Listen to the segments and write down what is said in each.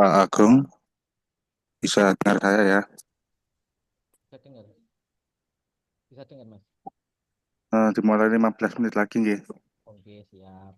Pak Agung, bisa dengar saya ya. Bisa dengar, bisa dengar Mas. Dimulai 15 menit lagi nggih. Oke, siap.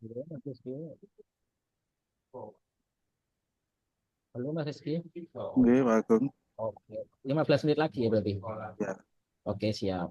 Halo Mas Rizky. Oh, halo Mas Rizky. Nggih, Pak Agung. Oke, 15 menit lagi ya berarti. Ya. Oke, siap.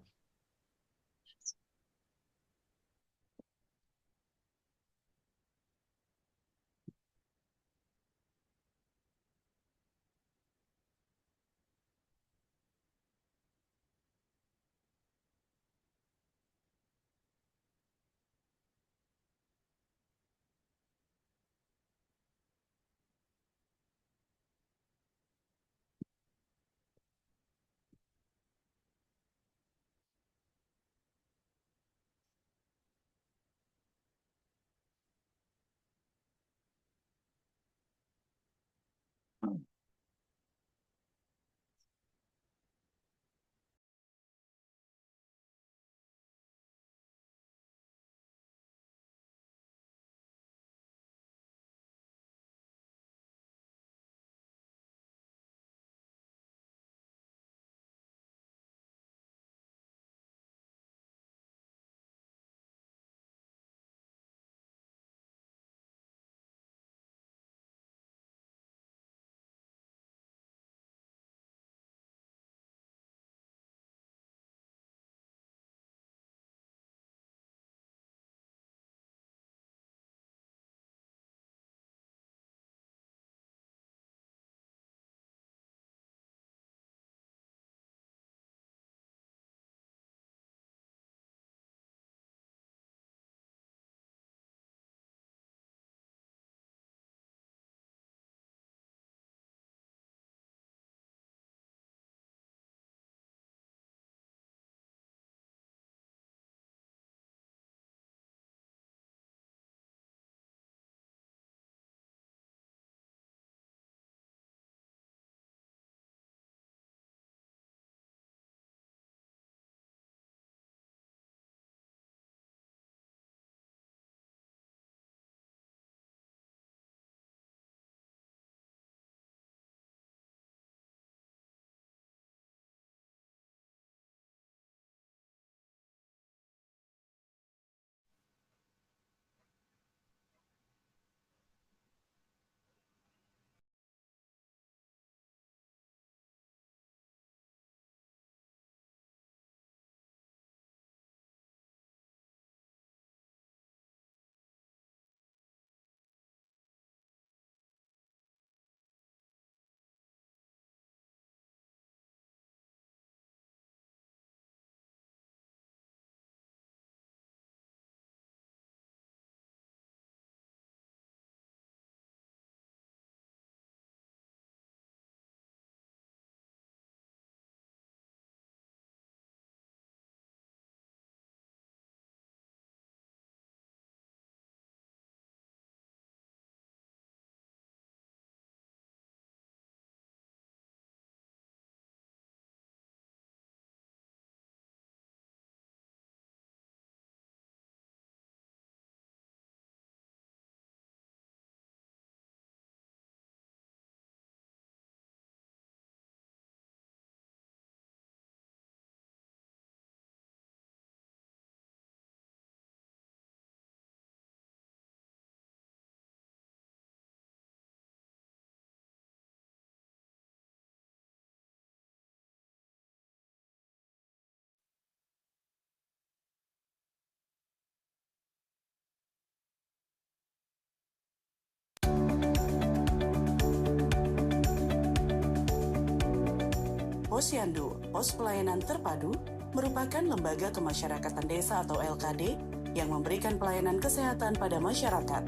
Posyandu, Pos Pelayanan Terpadu, merupakan lembaga kemasyarakatan desa atau LKD yang memberikan pelayanan kesehatan pada masyarakat.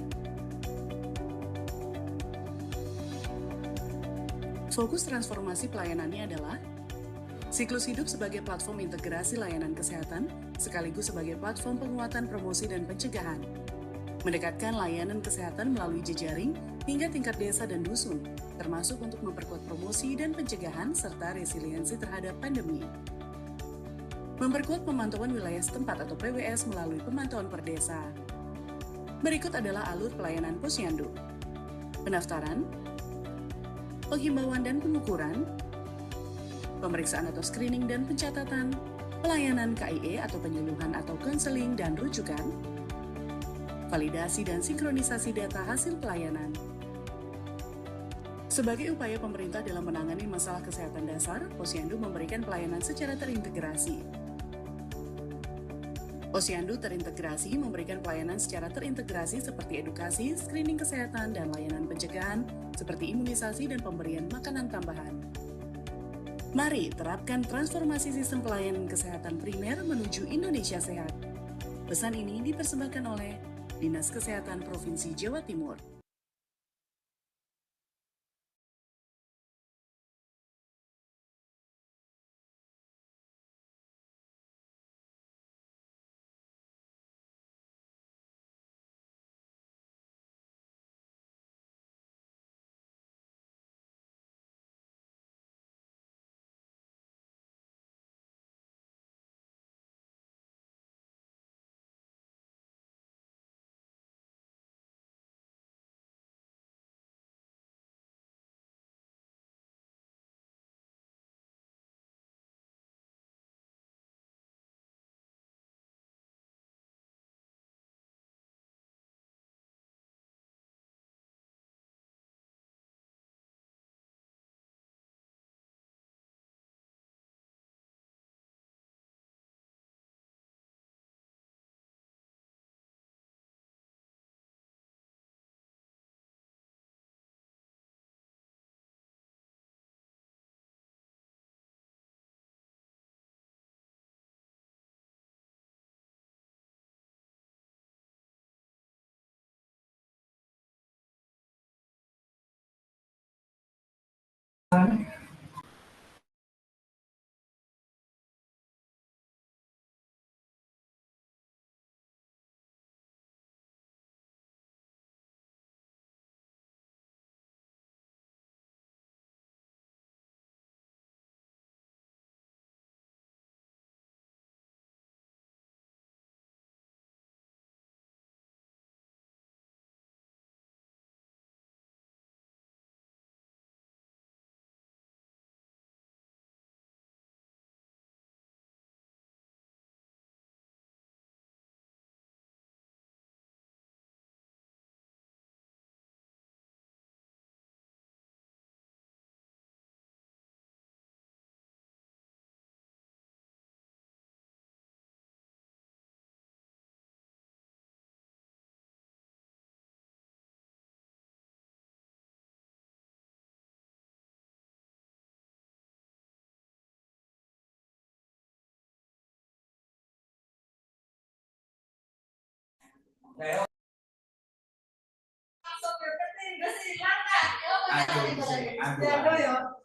Fokus transformasi pelayanannya adalah siklus hidup sebagai platform integrasi layanan kesehatan, sekaligus sebagai platform penguatan promosi dan pencegahan. Mendekatkan layanan kesehatan melalui jejaring hingga tingkat desa dan dusun, termasuk untuk memperkuat promosi dan pencegahan serta resiliensi terhadap pandemi. Memperkuat pemantauan wilayah setempat atau PWS melalui pemantauan per desa. Berikut adalah alur pelayanan Posyandu. Pendaftaran, penghimbauan dan pengukuran, pemeriksaan atau screening dan pencatatan, pelayanan KIE atau penyuluhan atau konseling dan rujukan, validasi dan sinkronisasi data hasil pelayanan. Sebagai upaya pemerintah dalam menangani masalah kesehatan dasar, Posyandu memberikan pelayanan secara terintegrasi. Posyandu terintegrasi memberikan pelayanan secara terintegrasi seperti edukasi, screening kesehatan, dan layanan pencegahan seperti imunisasi dan pemberian makanan tambahan. Mari terapkan transformasi sistem pelayanan kesehatan primer menuju Indonesia sehat. Pesan ini dipersembahkan oleh Dinas Kesehatan Provinsi Jawa Timur.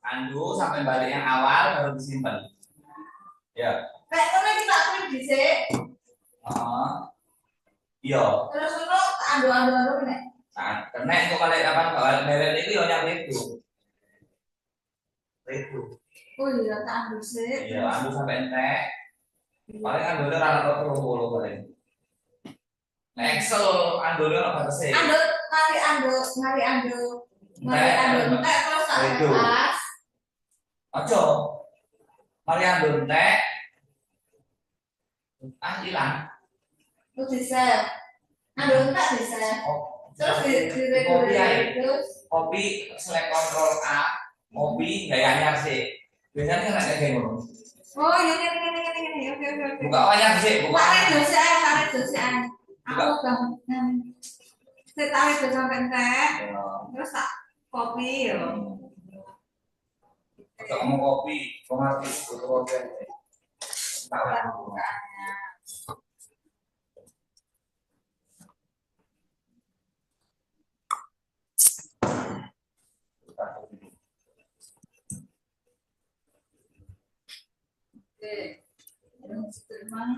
Andu sampai balik yang awal baru disimpan. Ya. Kayak mana kita tulis di sini? Iya. Terus itu andu nih. Nah, karena itu kalau dapat bawaan meren itu yang itu. Itu. Oh iya, tak andu sih. Iya, andu sampai entek. Paling andu itu rata-rata 30 paling. Nah, Excel andu itu apa sih? Andu entek terus tak atas. Ojo. Mari andu entek. Hilang. Terus bisa. Andu entek bisa. Terus di kopi select control A. Kopi gayanya sih. Biasanya kan ada kayak ngono. Oh, ini. Oke. Buka wayang sih, buka. Tarik dosen. Aku udah saya tarik sampai entek. Terus tak kopi ya. Untuk ngomong kopi, kopi, kopi.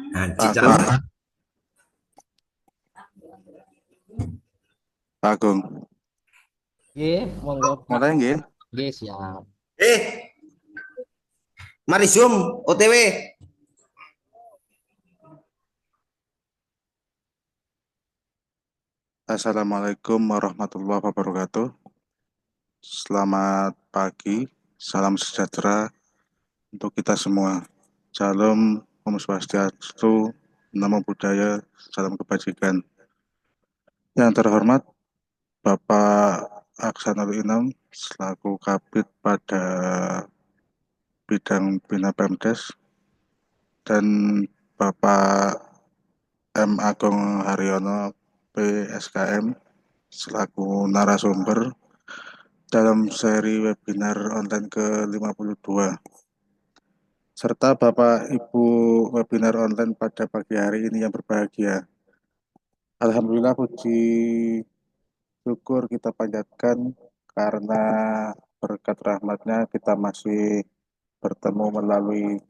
Nah, Pak Cicak. Agung, Pak Agung, Oke, monggo Pak. mulai nggih. Oke, siap. Mari Zoom, OTW. Assalamualaikum warahmatullahi wabarakatuh. Selamat pagi, salam sejahtera untuk kita semua. Salam Om Swastiastu, Namo Buddhaya, salam kebajikan. Yang terhormat Bapak Aksanul Inam selaku Kabid pada bidang Bina Pemdes dan Bapak M. Agung Haryono PSKM selaku narasumber dalam seri webinar online ke-52 serta Bapak Ibu webinar online pada pagi hari ini yang berbahagia. Alhamdulillah puji syukur kita panjatkan karena berkat rahmatnya kita masih bertemu melalui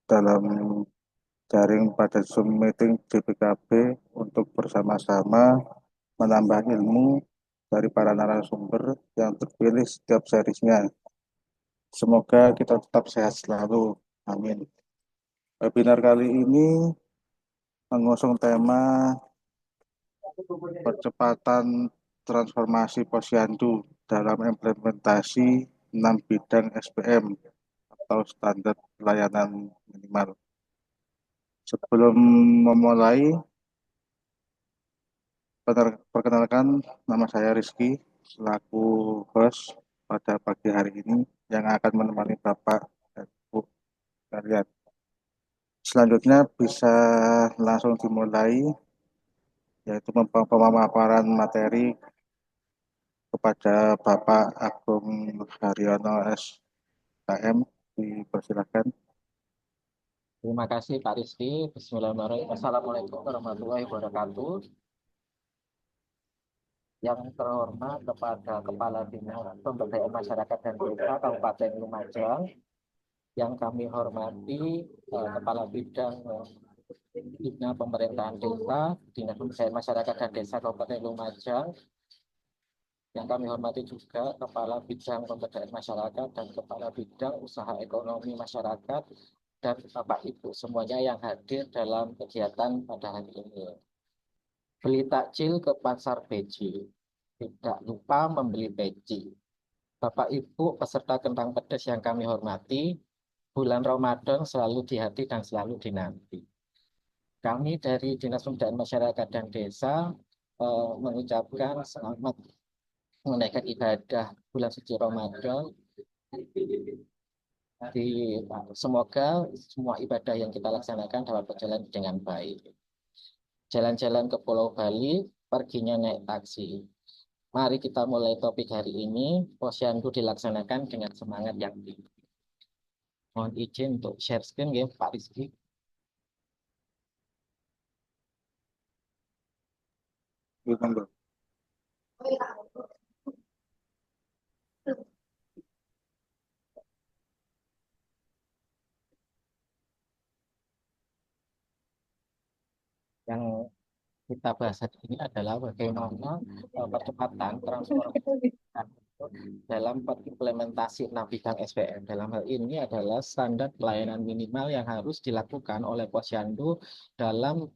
dalam daring pada Zoom meeting DPKB untuk bersama-sama menambah ilmu dari para narasumber yang terpilih setiap seriesnya. Semoga kita tetap sehat selalu. Amin. Webinar kali ini mengusung tema percepatan transformasi posyandu dalam implementasi 6 bidang SPM atau standar pelayanan minimal. Sebelum memulai, perkenalkan nama saya Rizky selaku host pada pagi hari ini yang akan menemani Bapak dan Ibu sekalian. Selanjutnya bisa langsung dimulai yaitu pemaparan materi kepada Bapak Agung Haryono SKM. Dipersilakan. Terima kasih Pak Rizky. Bismillahirrahmanirrahim. Assalamualaikum warahmatullahi wabarakatuh. Yang terhormat kepada Kepala Dinas Pemberdayaan Masyarakat dan Desa Kabupaten Lumajang, yang kami hormati Kepala Bidang Bina Pemerintahan Desa, Dinas Pemberdayaan Masyarakat dan Desa Kabupaten Lumajang, yang kami hormati juga Kepala Bidang Pemberdayaan Masyarakat dan Kepala Bidang Usaha Ekonomi Masyarakat, dan Bapak Ibu semuanya yang hadir dalam kegiatan pada hari ini. Beli takjil ke pasar peci, tidak lupa membeli peci. Bapak Ibu peserta kentang pedas yang kami hormati, bulan Ramadan selalu di hati dan selalu dinanti. Kami dari Dinas Pemberdayaan Masyarakat dan Desa mengucapkan selamat menunaikan ibadah bulan suci Ramadan. Semoga semua ibadah yang kita laksanakan dapat berjalan dengan baik. Jalan-jalan ke Pulau Bali, perginya naik taksi. Mari kita mulai topik hari ini. Posyandu dilaksanakan dengan semangat yang tinggi. Mohon izin untuk share screen ya Pak Rizky. Yang kita bahas hari ini adalah bagaimana percepatan transformasi dalam implementasi 6 bidang SPM. Dalam hal ini adalah standar pelayanan minimal yang harus dilakukan oleh posyandu dalam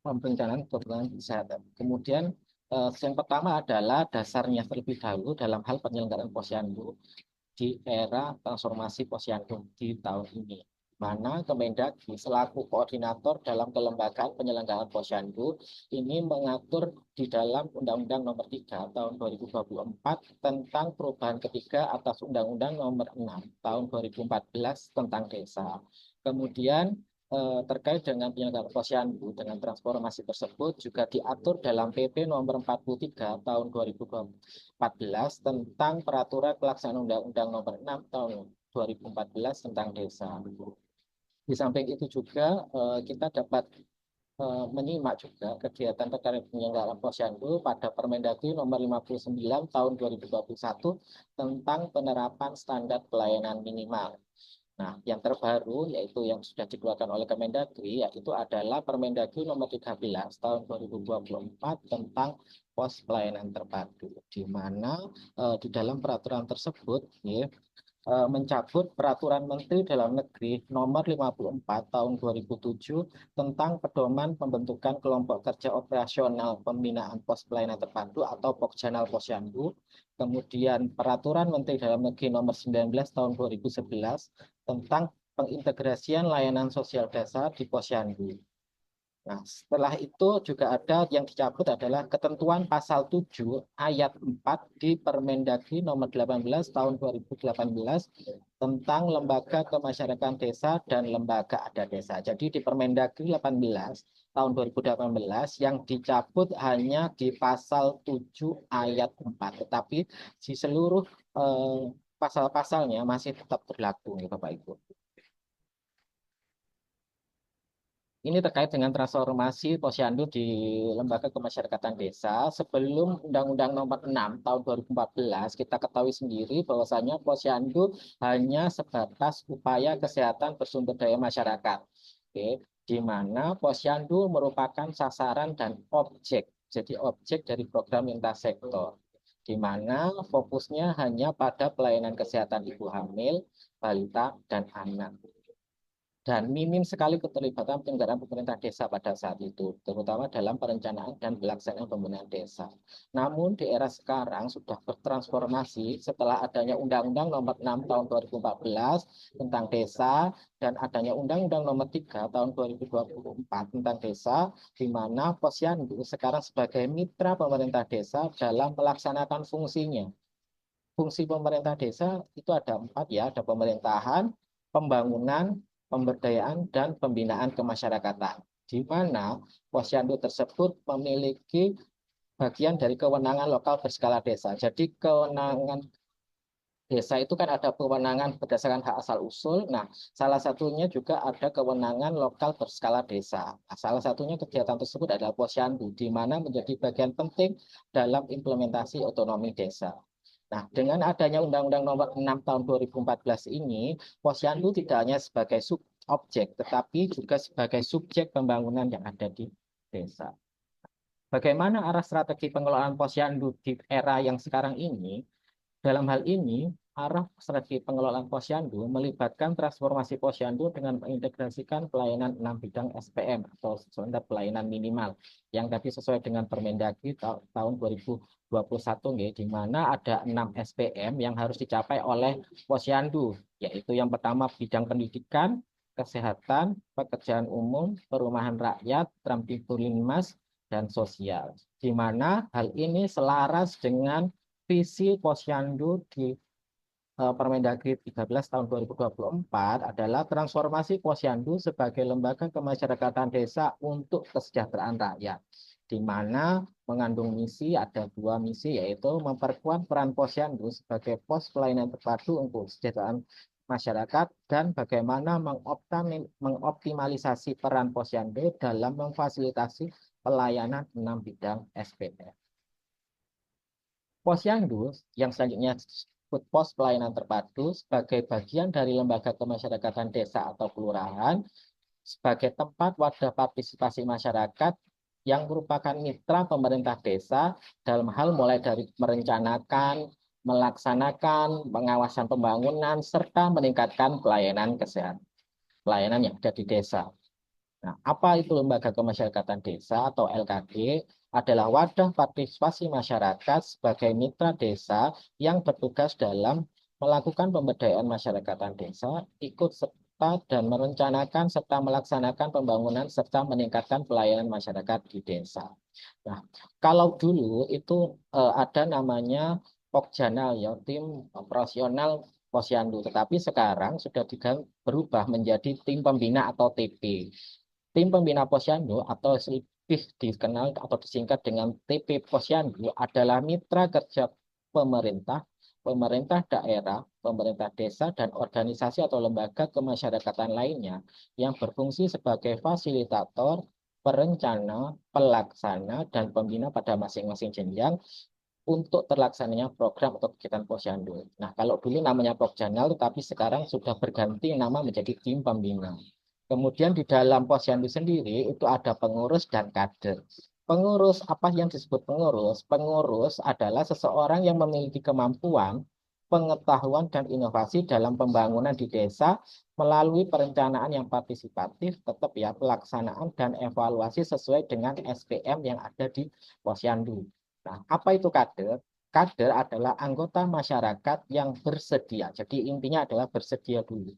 perencanaan kebutuhan kesehatan. Kemudian yang pertama adalah dasarnya terlebih dahulu dalam hal penyelenggaraan posyandu di era transformasi posyandu di tahun ini, mana Kemendagri selaku koordinator dalam kelembagaan penyelenggaraan posyandu ini mengatur di dalam Undang-Undang Nomor 3 Tahun 2024 tentang perubahan ketiga atas Undang-Undang Nomor 6 Tahun 2014 tentang desa. Kemudian terkait dengan penyelenggaraan posyandu dengan transformasi tersebut juga diatur dalam PP nomor 43 tahun 2014 tentang peraturan pelaksanaan Undang-Undang nomor 6 tahun 2014 tentang desa. Di samping itu juga kita dapat menyimak juga kegiatan terkait penyelenggaraan posyandu pada Permendagri nomor 59 tahun 2021 tentang penerapan standar pelayanan minimal. Nah, yang terbaru yaitu yang sudah dikeluarkan oleh Kemendagri yaitu adalah Permendagri nomor 13 tahun 2024 tentang pos pelayanan terpadu, di mana di dalam peraturan tersebut ya, mencabut Peraturan Menteri Dalam Negeri Nomor 54 Tahun 2007 tentang pedoman pembentukan kelompok kerja operasional pembinaan pos pelayanan terpadu atau Pokjanal Posyandu, kemudian Peraturan Menteri Dalam Negeri Nomor 19 Tahun 2011 tentang pengintegrasian layanan sosial desa di posyandu. Nah, setelah itu juga ada yang dicabut adalah ketentuan pasal 7 ayat 4 di Permendagri nomor 18 tahun 2018 tentang lembaga kemasyarakatan desa dan lembaga adat desa. Jadi di Permendagri 18 tahun 2018 yang dicabut hanya di pasal 7 ayat 4, tetapi di seluruh pasal-pasalnya masih tetap berlaku nih Bapak Ibu. Ini terkait dengan transformasi posyandu di lembaga kemasyarakatan desa. Sebelum Undang-Undang Nomor 6 tahun 2014, kita ketahui sendiri bahwasanya posyandu hanya sebatas upaya kesehatan bersumber daya masyarakat. Oke, di mana posyandu merupakan sasaran dan objek. Jadi objek dari program lintas sektor, di mana fokusnya hanya pada pelayanan kesehatan ibu hamil, balita, dan anak. Dan minim sekali keterlibatan penyelenggaraan pemerintah desa pada saat itu, terutama dalam perencanaan dan pelaksanaan pembangunan desa. Namun di era sekarang sudah bertransformasi setelah adanya Undang-Undang Nomor 6 Tahun 2014 tentang desa dan adanya Undang-Undang Nomor 3 Tahun 2024 tentang desa, di mana posyandu sekarang sebagai mitra pemerintah desa dalam melaksanakan fungsinya. Fungsi pemerintah desa itu ada 4 ya, ada pemerintahan, pembangunan, pemberdayaan, dan pembinaan kemasyarakatan, di mana posyandu tersebut memiliki bagian dari kewenangan lokal berskala desa. Jadi kewenangan desa itu kan ada kewenangan berdasarkan hak asal usul. Nah, salah satunya juga ada kewenangan lokal berskala desa. Nah, salah satunya kegiatan tersebut adalah posyandu, di mana menjadi bagian penting dalam implementasi otonomi desa. Nah, dengan adanya Undang-Undang Nomor 6 Tahun 2014 ini, posyandu tidak hanya sebagai objek, tetapi juga sebagai subjek pembangunan yang ada di desa. Bagaimana arah strategi pengelolaan posyandu di era yang sekarang ini? Dalam hal ini, arah strategi pengelolaan posyandu melibatkan transformasi posyandu dengan mengintegrasikan pelayanan 6 bidang SPM atau standar pelayanan minimal yang tadi sesuai dengan Permendagri tahun 2021, di mana ada 6 SPM yang harus dicapai oleh posyandu, yaitu yang pertama bidang pendidikan, kesehatan, pekerjaan umum, perumahan rakyat, Tramtipulimas, dan sosial. Di mana hal ini selaras dengan visi posyandu di Permendagri 13 tahun 2024 adalah transformasi posyandu sebagai lembaga kemasyarakatan desa untuk kesejahteraan rakyat, di mana mengandung misi, ada 2 misi, yaitu memperkuat peran posyandu sebagai pos pelayanan terpadu untuk kesejahteraan masyarakat dan bagaimana mengoptimalisasi peran posyandu dalam memfasilitasi pelayanan 6 bidang SPM. Posyandu yang selanjutnya disebut pos pelayanan terpadu sebagai bagian dari lembaga kemasyarakatan desa atau kelurahan sebagai tempat wadah partisipasi masyarakat yang merupakan mitra pemerintah desa dalam hal mulai dari merencanakan, melaksanakan, pengawasan pembangunan, serta meningkatkan pelayanan kesehatan, pelayanan yang ada di desa. Nah, apa itu lembaga kemasyarakatan desa atau LKD? Adalah wadah partisipasi masyarakat sebagai mitra desa yang bertugas dalam melakukan pemberdayaan masyarakatan desa, ikut serta dan merencanakan serta melaksanakan pembangunan serta meningkatkan pelayanan masyarakat di desa. Nah, kalau dulu itu ada namanya Pokjanal ya, tim operasional Posyandu, tetapi sekarang sudah berubah menjadi tim pembina atau TP. Tim pembina Posyandu atau lebih dikenal atau disingkat dengan TP Posyandu adalah mitra kerja pemerintah, pemerintah daerah, pemerintah desa, dan organisasi atau lembaga kemasyarakatan lainnya yang berfungsi sebagai fasilitator, perencana, pelaksana, dan pembina pada masing-masing jenjang untuk terlaksananya program atau kegiatan Posyandu. Nah, kalau dulu namanya Pokjanal, tetapi sekarang sudah berganti nama menjadi tim pembina. Kemudian di dalam Posyandu sendiri itu ada pengurus dan kader. Pengurus, apa yang disebut pengurus? Pengurus adalah seseorang yang memiliki kemampuan, pengetahuan, dan inovasi dalam pembangunan di desa melalui perencanaan yang partisipatif, tetap ya, pelaksanaan dan evaluasi sesuai dengan SPM yang ada di Posyandu. Nah, apa itu kader? Kader adalah anggota masyarakat yang bersedia. Jadi intinya adalah bersedia dulu,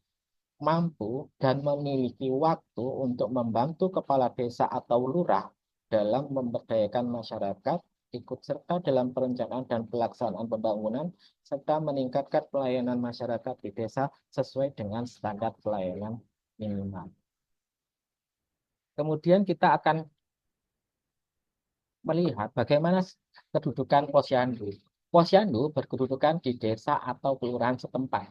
mampu dan memiliki waktu untuk membantu kepala desa atau lurah dalam memberdayakan masyarakat, ikut serta dalam perencanaan dan pelaksanaan pembangunan, serta meningkatkan pelayanan masyarakat di desa sesuai dengan standar pelayanan minimal. Kemudian kita akan melihat bagaimana kedudukan Posyandu. Posyandu berkedudukan di desa atau kelurahan setempat.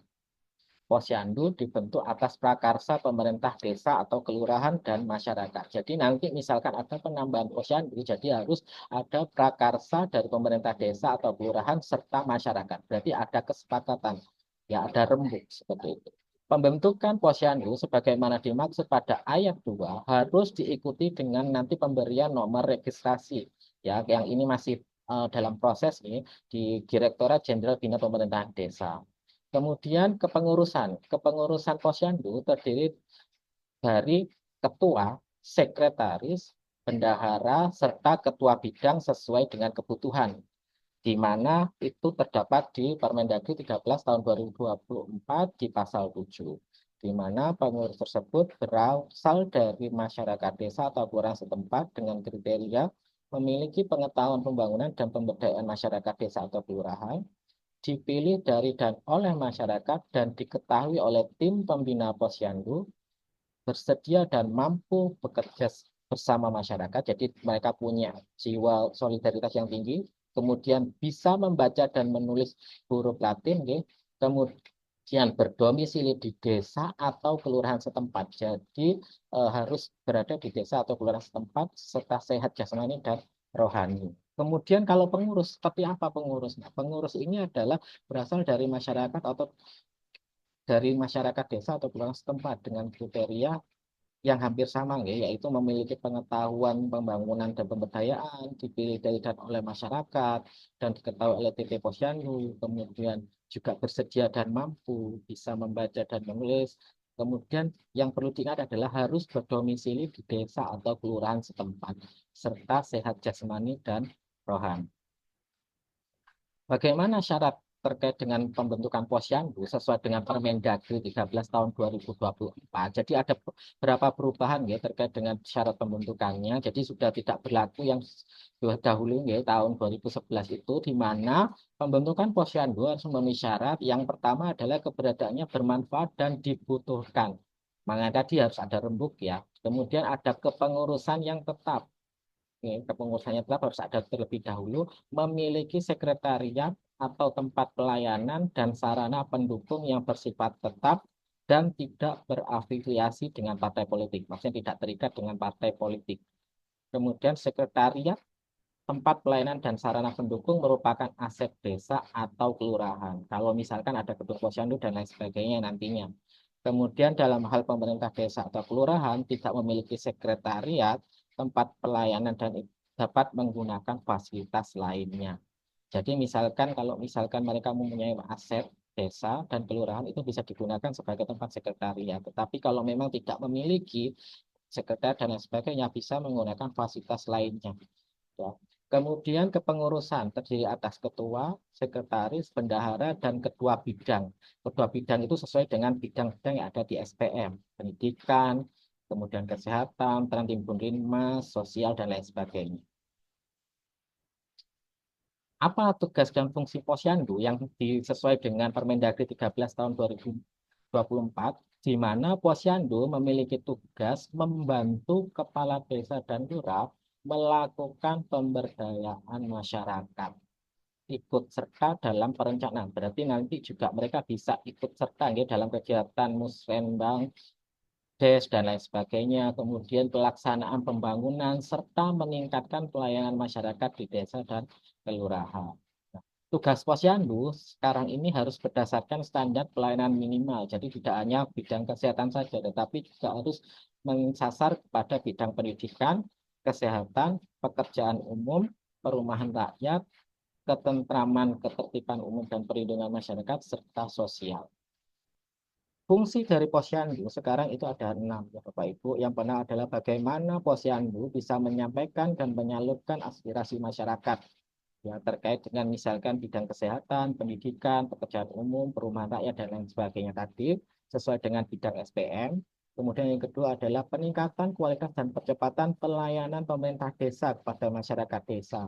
Posyandu dibentuk atas prakarsa pemerintah desa atau kelurahan dan masyarakat. Jadi nanti misalkan ada penambahan posyandu, jadi harus ada prakarsa dari pemerintah desa atau kelurahan serta masyarakat. Berarti ada kesepakatan, ya ada rembuk seperti itu. Pembentukan posyandu sebagaimana dimaksud pada ayat 2 harus diikuti dengan nanti pemberian nomor registrasi. Ya, yang ini masih dalam proses nih di Direktorat Jenderal Bina Pemerintahan Desa. Kemudian kepengurusan. Kepengurusan posyandu terdiri dari ketua, sekretaris, bendahara, serta ketua bidang sesuai dengan kebutuhan, di mana itu terdapat di Permendagri 13 tahun 2024 di pasal 7, di mana pengurus tersebut berasal dari masyarakat desa atau kelurahan setempat dengan kriteria memiliki pengetahuan pembangunan dan pemberdayaan masyarakat desa atau kelurahan, dipilih dari dan oleh masyarakat dan diketahui oleh tim pembina posyandu, bersedia dan mampu bekerja bersama masyarakat. Jadi mereka punya jiwa solidaritas yang tinggi, kemudian bisa membaca dan menulis huruf Latin, kemudian berdomisili di desa atau kelurahan setempat. Jadi harus berada di desa atau kelurahan setempat serta sehat jasmani dan rohani. Kemudian kalau pengurus, seperti apa pengurus? Nah, pengurus ini adalah berasal dari masyarakat atau dari masyarakat desa atau kelurahan setempat dengan kriteria yang hampir sama, yaitu memiliki pengetahuan pembangunan dan pemberdayaan, dipilih dari dan oleh masyarakat, dan diketahui oleh TP Posyandu, kemudian juga bersedia dan mampu, bisa membaca dan menulis. Kemudian yang perlu diingat adalah harus berdomisili di desa atau kelurahan setempat, serta sehat jasmani dan rohani. Bagaimana syarat terkait dengan pembentukan posyandu sesuai dengan Permendagri 13 tahun 2024. Jadi ada beberapa perubahan ya terkait dengan syarat pembentukannya. Jadi sudah tidak berlaku yang dahulu ya tahun 2011 itu, di mana pembentukan posyandu harus memenuhi syarat. Yang pertama adalah keberadaannya bermanfaat dan dibutuhkan. Maka tadi harus ada rembuk ya. Kemudian ada kepengurusan yang tetap. Kepengurusannya tetap harus ada terlebih dahulu, memiliki sekretariat atau tempat pelayanan dan sarana pendukung yang bersifat tetap dan tidak berafiliasi dengan partai politik. Maksudnya tidak terikat dengan partai politik. Kemudian sekretariat, tempat pelayanan dan sarana pendukung merupakan aset desa atau kelurahan. Kalau misalkan ada gedung posyandu dan lain sebagainya nantinya. Kemudian dalam hal pemerintah desa atau kelurahan tidak memiliki sekretariat, tempat pelayanan dan dapat menggunakan fasilitas lainnya. Jadi misalkan kalau misalkan mereka mempunyai aset desa dan kelurahan itu bisa digunakan sebagai tempat sekretariat. Tetapi kalau memang tidak memiliki sekretariat dan lain sebagainya bisa menggunakan fasilitas lainnya. Ya. Kemudian kepengurusan terdiri atas ketua, sekretaris, bendahara, dan ketua bidang. Ketua bidang itu sesuai dengan bidang-bidang yang ada di SPM, pendidikan, kemudian kesehatan, peran timbun rinmas, sosial, dan lain sebagainya. Apa tugas dan fungsi Posyandu yang sesuai dengan Permendagri 13 tahun 2024, di mana Posyandu memiliki tugas membantu kepala desa dan lurah melakukan pemberdayaan masyarakat, ikut serta dalam perencanaan. Berarti nanti juga mereka bisa ikut serta ya, dalam kegiatan musrenbang, des, dan lain sebagainya. Kemudian pelaksanaan pembangunan serta meningkatkan pelayanan masyarakat di desa dan kelurahan. Nah, tugas Posyandu sekarang ini harus berdasarkan standar pelayanan minimal. Jadi tidak hanya bidang kesehatan saja, tetapi juga harus mensasar kepada bidang pendidikan, kesehatan, pekerjaan umum, perumahan rakyat, ketentraman, ketertiban umum dan perlindungan masyarakat, serta sosial. Fungsi dari Posyandu sekarang itu ada 6 ya Bapak Ibu. Yang pertama adalah bagaimana Posyandu bisa menyampaikan dan menyalurkan aspirasi masyarakat ya terkait dengan misalkan bidang kesehatan, pendidikan, pekerjaan umum, perumahan rakyat dan lain sebagainya tadi sesuai dengan bidang SPM. Kemudian yang kedua adalah peningkatan kualitas dan percepatan pelayanan pemerintah desa kepada masyarakat desa.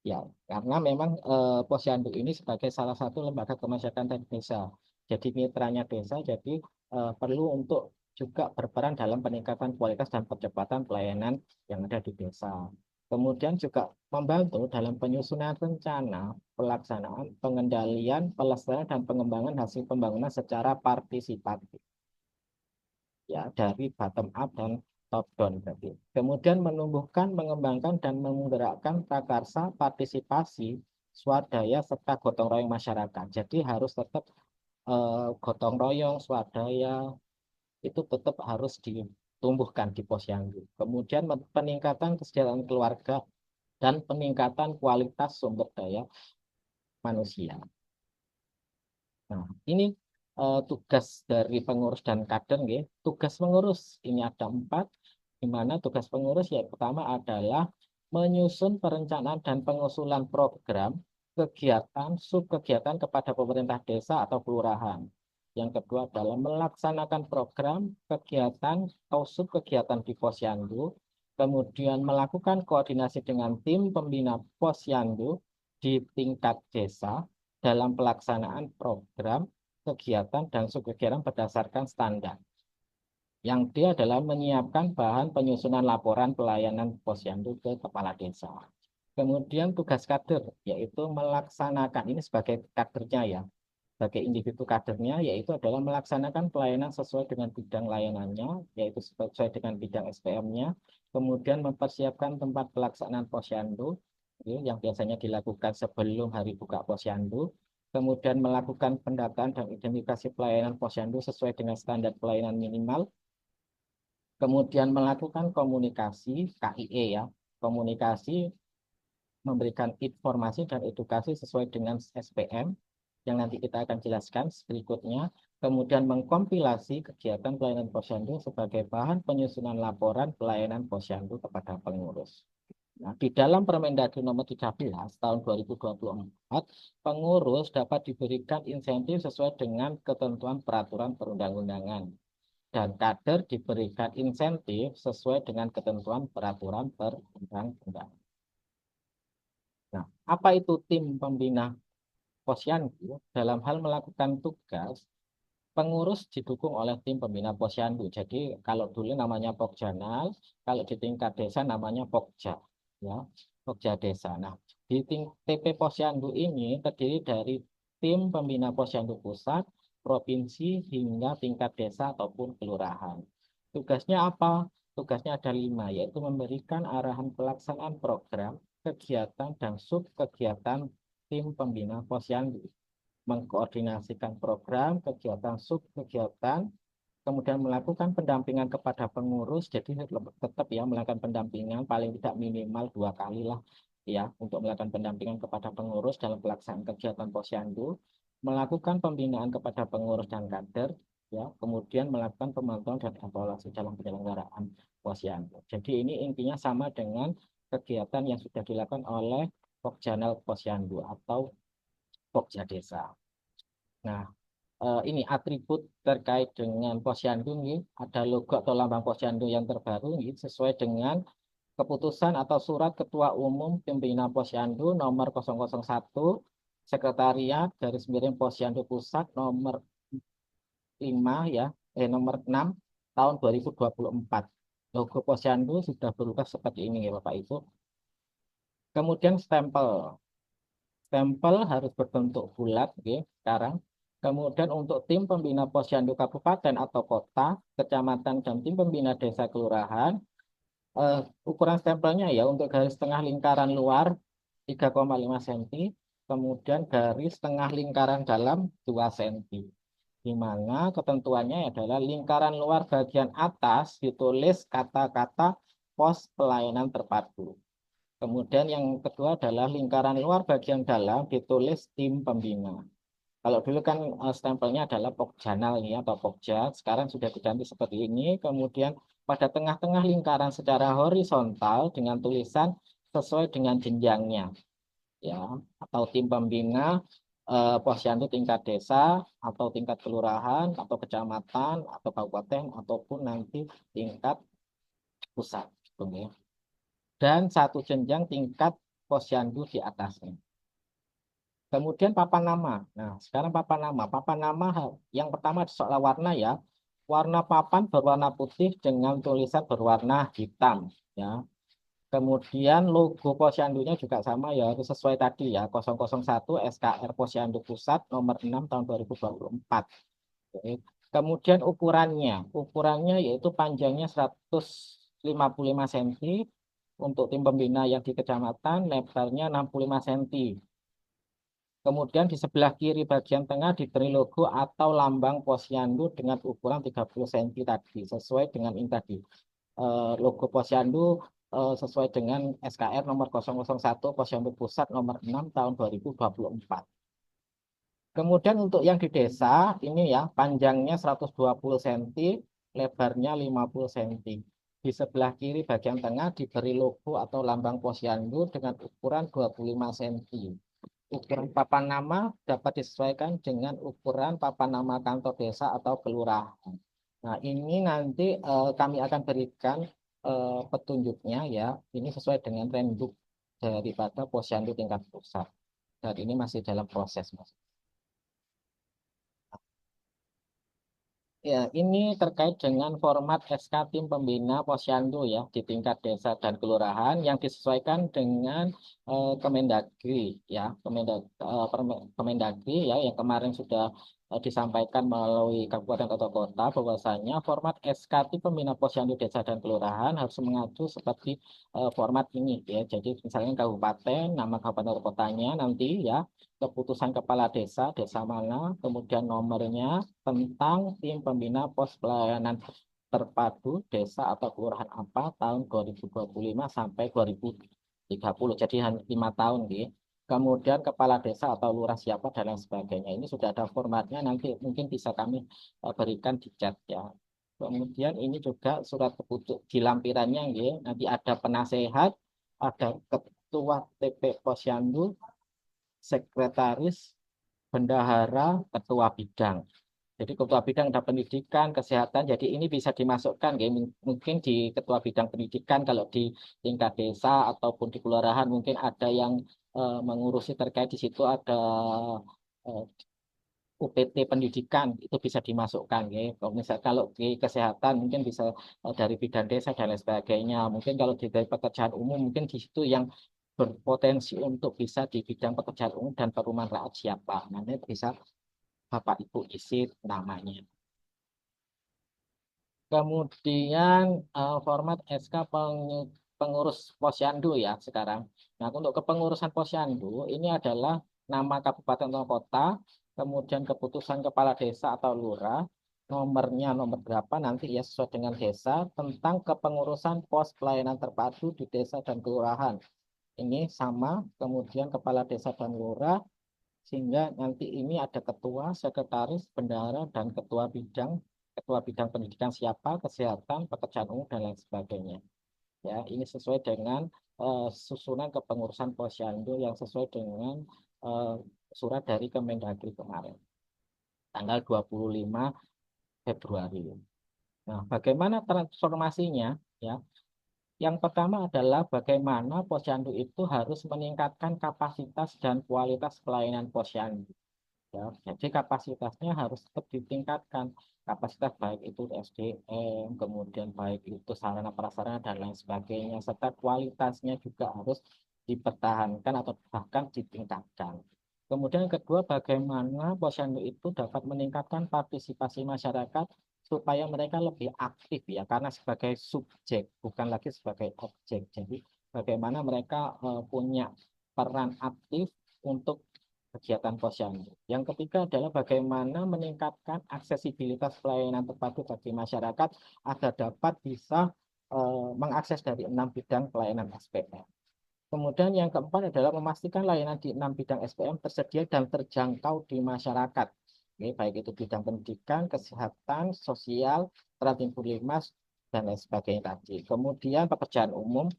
Ya, karena memang Posyandu ini sebagai salah satu lembaga kemasyarakatan desa. Jadi mitranya desa, jadi perlu untuk juga berperan dalam peningkatan kualitas dan percepatan pelayanan yang ada di desa. Kemudian juga membantu dalam penyusunan rencana, pelaksanaan, pengendalian, pelestarian, dan pengembangan hasil pembangunan secara partisipatif. Ya, dari bottom up dan top down berarti. Kemudian menumbuhkan, mengembangkan, dan menggerakkan prakarsa, partisipasi, swadaya, serta gotong royong masyarakat. Jadi harus tetap gotong royong, swadaya, itu tetap harus ditumbuhkan di Posyandu. Kemudian peningkatan kesejahteraan keluarga dan peningkatan kualitas sumber daya manusia. Nah, ini tugas dari pengurus dan kader, ya. Tugas pengurus ini ada 4, di mana tugas pengurus yang pertama adalah menyusun perencanaan dan pengusulan program, kegiatan, subkegiatan kepada pemerintah desa atau kelurahan. Yang kedua adalah melaksanakan program, kegiatan, atau subkegiatan di Posyandu, kemudian melakukan koordinasi dengan tim pembina Posyandu di tingkat desa, dalam pelaksanaan program, kegiatan, dan subkegiatan berdasarkan standar. Yang dia adalah menyiapkan bahan penyusunan laporan pelayanan Posyandu ke kepala desa. Kemudian tugas kader, yaitu melaksanakan, ini sebagai kadernya ya, sebagai individu kadernya, yaitu adalah melaksanakan pelayanan sesuai dengan bidang layanannya, yaitu sesuai dengan bidang SPM-nya, kemudian mempersiapkan tempat pelaksanaan Posyandu, yang biasanya dilakukan sebelum hari buka Posyandu, kemudian melakukan pendataan dan identifikasi pelayanan Posyandu sesuai dengan standar pelayanan minimal, kemudian melakukan komunikasi KIE ya, komunikasi memberikan informasi dan edukasi sesuai dengan SPM yang nanti kita akan jelaskan berikutnya, kemudian mengkompilasi kegiatan pelayanan Posyandu sebagai bahan penyusunan laporan pelayanan Posyandu kepada pengurus. Nah, di dalam Permendagri nomor 13 tahun 2024, pengurus dapat diberikan insentif sesuai dengan ketentuan peraturan perundang-undangan. Dan kader diberikan insentif sesuai dengan ketentuan peraturan perundang-undangan. Nah, apa itu tim pembina Posyandu? Dalam hal melakukan tugas, pengurus didukung oleh tim pembina Posyandu. Jadi kalau dulu namanya Pokjanal, kalau di tingkat desa namanya Pokja, ya, Pokja desa. Nah, di TP Posyandu ini terdiri dari tim pembina Posyandu pusat, provinsi hingga tingkat desa ataupun kelurahan. Tugasnya apa? Tugasnya ada 5, yaitu memberikan arahan pelaksanaan program, kegiatan, dan subkegiatan tim pembina Posyandu, mengkoordinasikan program, kegiatan, subkegiatan, kemudian melakukan pendampingan kepada pengurus. Jadi tetap ya melakukan pendampingan paling tidak minimal 2 kali lah ya untuk melakukan pendampingan kepada pengurus dalam pelaksanaan kegiatan Posyandu, melakukan pembinaan kepada pengurus dan kader ya, kemudian melakukan pemantauan dan evaluasi dalam penyelenggaraan Posyandu. Jadi ini intinya sama dengan kegiatan yang sudah dilakukan oleh Pokjanal Posyandu atau Pokja Desa. Nah, ini atribut terkait dengan Posyandu nih, ada logo atau lambang Posyandu yang terbaru nih, sesuai dengan keputusan atau surat Ketua Umum Pembina Posyandu nomor 001 Sekretariat garis miring Posyandu Pusat nomor 5 ya, nomor 6 tahun 2024. Logo Posyandu sudah berubah seperti ini ya Bapak Ibu. Kemudian stempel. Stempel harus berbentuk bulat ya, sekarang. Kemudian untuk tim pembina posyandu kabupaten atau kota, kecamatan dan tim pembina desa kelurahan, ukuran stempelnya ya untuk garis tengah lingkaran luar 3,5 cm, kemudian garis tengah lingkaran dalam 2 cm. Di mana ketentuannya adalah lingkaran luar bagian atas ditulis kata-kata pos pelayanan terpadu. Kemudian yang kedua adalah lingkaran luar bagian dalam ditulis tim pembina. Kalau dulu kan stempelnya adalah Pokjanal ini atau Pokja, sekarang sudah diganti seperti ini. Kemudian pada tengah-tengah lingkaran secara horizontal dengan tulisan sesuai dengan jenjangnya, ya, atau tim pembina posyandu tingkat desa atau tingkat kelurahan atau kecamatan atau kabupaten ataupun nanti tingkat pusat, gitu ya. Dan satu jenjang tingkat posyandu di atasnya. Kemudian papan nama. Nah, sekarang papan nama. Papan nama yang pertama soal warna ya. Warna papan berwarna putih dengan tulisan berwarna hitam ya. Kemudian logo posyandunya juga sama ya, harus sesuai tadi ya, 001 SKR Posyandu Pusat nomor 6 tahun 2024. Oke. Kemudian ukurannya yaitu panjangnya 155 cm untuk tim pembina yang di kecamatan, lebarnya 65 cm. Kemudian di sebelah kiri bagian tengah diberi logo atau lambang posyandu dengan ukuran 30 cm tadi, sesuai dengan ini tadi. Logo posyandu sesuai dengan SKR nomor 001 Posyandu Pusat nomor 6 tahun 2024. Kemudian untuk yang di desa, ini ya, panjangnya 120 cm, lebarnya 50 cm. Di sebelah kiri bagian tengah diberi logo atau lambang posyandu dengan ukuran 25 cm. Ukuran papan nama dapat disesuaikan dengan ukuran papan nama kantor desa atau kelurahan. Nah, ini nanti kami akan berikan petunjuknya ya. Ini sesuai dengan renbuk daripada posyandu tingkat pusat. Dan ini masih dalam proses, Mas. Ya, ini terkait dengan format SK tim pembina posyandu ya di tingkat desa dan kelurahan yang disesuaikan dengan Kemendagri ya, Kemendagri ya yang kemarin sudah disampaikan melalui kabupaten atau kota bahwasanya format SK tim pembina posyandu desa dan kelurahan harus mengacu seperti format ini ya. Jadi misalnya kabupaten, nama kabupaten atau kotanya nanti ya, keputusan kepala desa, desa mana, kemudian nomornya, tentang tim pembina pos pelayanan terpadu desa atau kelurahan apa tahun 2025 sampai 2030. Jadi 5 tahun gitu. Kemudian kepala desa atau lurah siapa dan lain sebagainya. Ini sudah ada formatnya, nanti mungkin bisa kami berikan di chat ya. Kemudian ini juga surat keputusan di lampirannya gitu. Nanti ada penasehat, ada ketua TP Posyandu, sekretaris, bendahara, ketua bidang. Jadi ketua bidang ada pendidikan, kesehatan. Jadi ini bisa dimasukkan, ya. Mungkin di ketua bidang pendidikan kalau di tingkat desa ataupun di kelurahan mungkin ada yang mengurusi terkait di situ ada eh, UPT pendidikan itu bisa dimasukkan, ya. Kalau di kesehatan mungkin bisa dari bidang desa dan lain sebagainya. Mungkin kalau di dari pekerjaan umum mungkin di situ yang berpotensi untuk bisa di bidang pekerjaan umum dan perumahan rakyat siapa. Nanti bisa Bapak Ibu isi namanya. Kemudian format SK pengurus posyandu ya sekarang. Nah, untuk kepengurusan posyandu ini adalah nama kabupaten atau kota, kemudian keputusan kepala desa atau lurah, nomornya nomor berapa nanti ya sesuai dengan desa, tentang kepengurusan pos pelayanan terpadu di desa dan kelurahan. Ini sama, kemudian kepala desa dan lurah, sehingga nanti ini ada ketua, sekretaris, bendahara, dan ketua bidang pendidikan siapa, kesehatan, pekerjaan umum, dan lain sebagainya. Ya, ini sesuai dengan susunan kepengurusan posyandu yang sesuai dengan surat dari Kemendagri kemarin, tanggal 25 Februari. Nah, bagaimana transformasinya? Ya, Yang pertama adalah bagaimana Posyandu itu harus meningkatkan kapasitas dan kualitas pelayanan Posyandu. Ya, jadi kapasitasnya harus tetap ditingkatkan. Kapasitas baik itu SDM, kemudian baik itu sarana prasarana dan lain sebagainya, serta kualitasnya juga harus dipertahankan atau bahkan ditingkatkan. Kemudian yang kedua, bagaimana Posyandu itu dapat meningkatkan partisipasi masyarakat supaya mereka lebih aktif ya, karena sebagai subjek bukan lagi sebagai objek. Jadi bagaimana mereka punya peran aktif untuk kegiatan Posyandu. Yang ketiga adalah bagaimana meningkatkan aksesibilitas pelayanan terpadu bagi masyarakat agar dapat bisa mengakses dari 6 bidang pelayanan SPM. Kemudian yang keempat adalah memastikan layanan di 6 bidang SPM tersedia dan terjangkau di masyarakat. Oke, baik itu bidang pendidikan, kesehatan, sosial, Trans Limas, dan lain sebagainya tadi. Kemudian pekerjaan umum,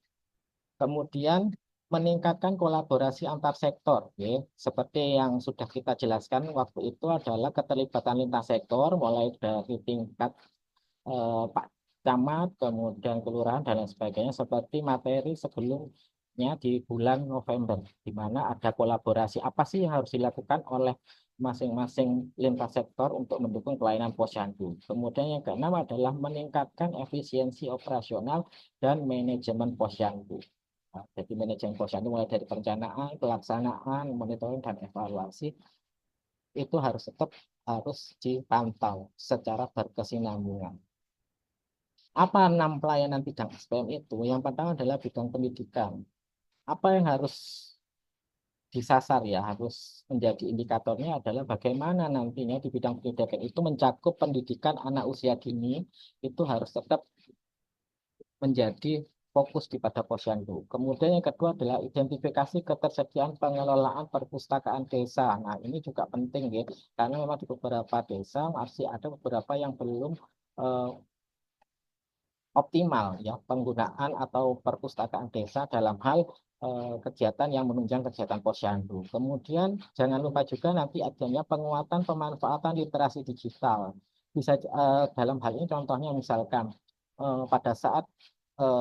kemudian meningkatkan kolaborasi antar sektor. Ya. Seperti yang sudah kita jelaskan waktu itu adalah keterlibatan lintas sektor, mulai dari tingkat Pak Camat, kemudian kelurahan, dan lain sebagainya, seperti materi sebelumnya di bulan November, di mana ada kolaborasi apa sih yang harus dilakukan oleh masing-masing lintas sektor untuk mendukung pelayanan Posyandu. Kemudian yang keenam adalah meningkatkan efisiensi operasional dan manajemen Posyandu. Nah, jadi manajemen Posyandu mulai dari perencanaan, pelaksanaan, monitoring, dan evaluasi itu harus dipantau secara berkesinambungan. Apa 6 pelayanan bidang SPM itu? Yang pertama adalah bidang pendidikan. Apa yang harus disasar ya, harus menjadi indikatornya adalah bagaimana nantinya di bidang pendidikan itu mencakup pendidikan anak usia dini, itu harus tetap menjadi fokus di pada Posyandu. Kemudian yang kedua adalah identifikasi ketersediaan pengelolaan perpustakaan desa. Nah, ini juga penting ya, karena memang di beberapa desa masih ada beberapa yang belum optimal ya penggunaan atau perpustakaan desa dalam hal kegiatan yang menunjang kegiatan Posyandu. Kemudian jangan lupa juga nanti adanya penguatan pemanfaatan literasi digital. Bisa dalam hal ini contohnya misalkan pada saat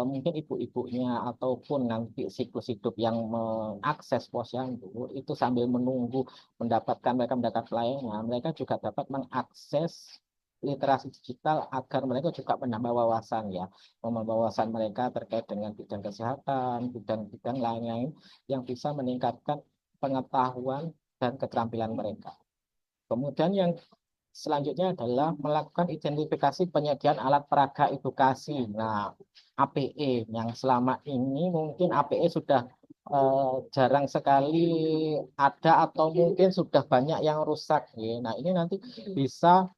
mungkin ibu-ibunya ataupun nanti siklus hidup yang mengakses Posyandu itu sambil menunggu mereka mendapat pelayanan, mereka juga dapat mengakses literasi digital agar mereka juga menambah wawasan ya, menambah wawasan mereka terkait dengan bidang kesehatan, bidang-bidang lain-lain yang bisa meningkatkan pengetahuan dan keterampilan mereka. Kemudian yang selanjutnya adalah melakukan identifikasi penyediaan alat peraga edukasi. Nah, APE yang selama ini mungkin APE sudah jarang sekali ada atau mungkin sudah banyak yang rusak ya. Nah, ini nanti bisa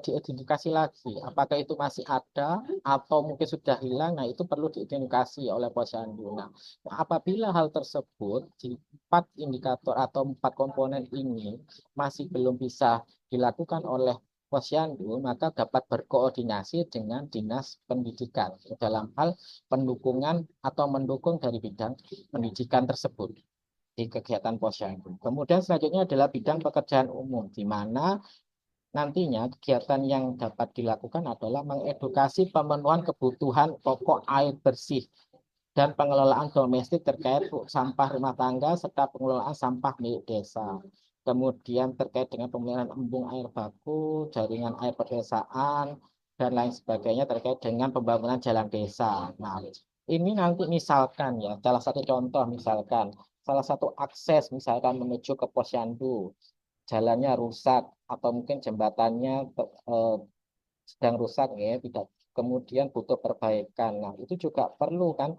diidentifikasi lagi apakah itu masih ada atau mungkin sudah hilang. Nah, itu perlu diidentifikasi oleh Posyandu. Nah, apabila hal tersebut di 4 indikator atau 4 komponen ini masih belum bisa dilakukan oleh Posyandu, maka dapat berkoordinasi dengan Dinas Pendidikan dalam hal pendukungan atau mendukung dari bidang pendidikan tersebut di kegiatan Posyandu. Kemudian selanjutnya adalah bidang pekerjaan umum, di mana nantinya kegiatan yang dapat dilakukan adalah mengedukasi pemenuhan kebutuhan pokok air bersih dan pengelolaan domestik terkait sampah rumah tangga serta pengelolaan sampah milik desa. Kemudian terkait dengan pemeliharaan embung air baku, jaringan air pedesaan, dan lain sebagainya terkait dengan pembangunan jalan desa. Nah, ini nanti misalkan ya, salah satu contoh misalkan, salah satu akses misalkan menuju ke Posyandu, jalannya rusak atau mungkin jembatannya sedang rusak ya, tidak kemudian butuh perbaikan. Nah, itu juga perlu kan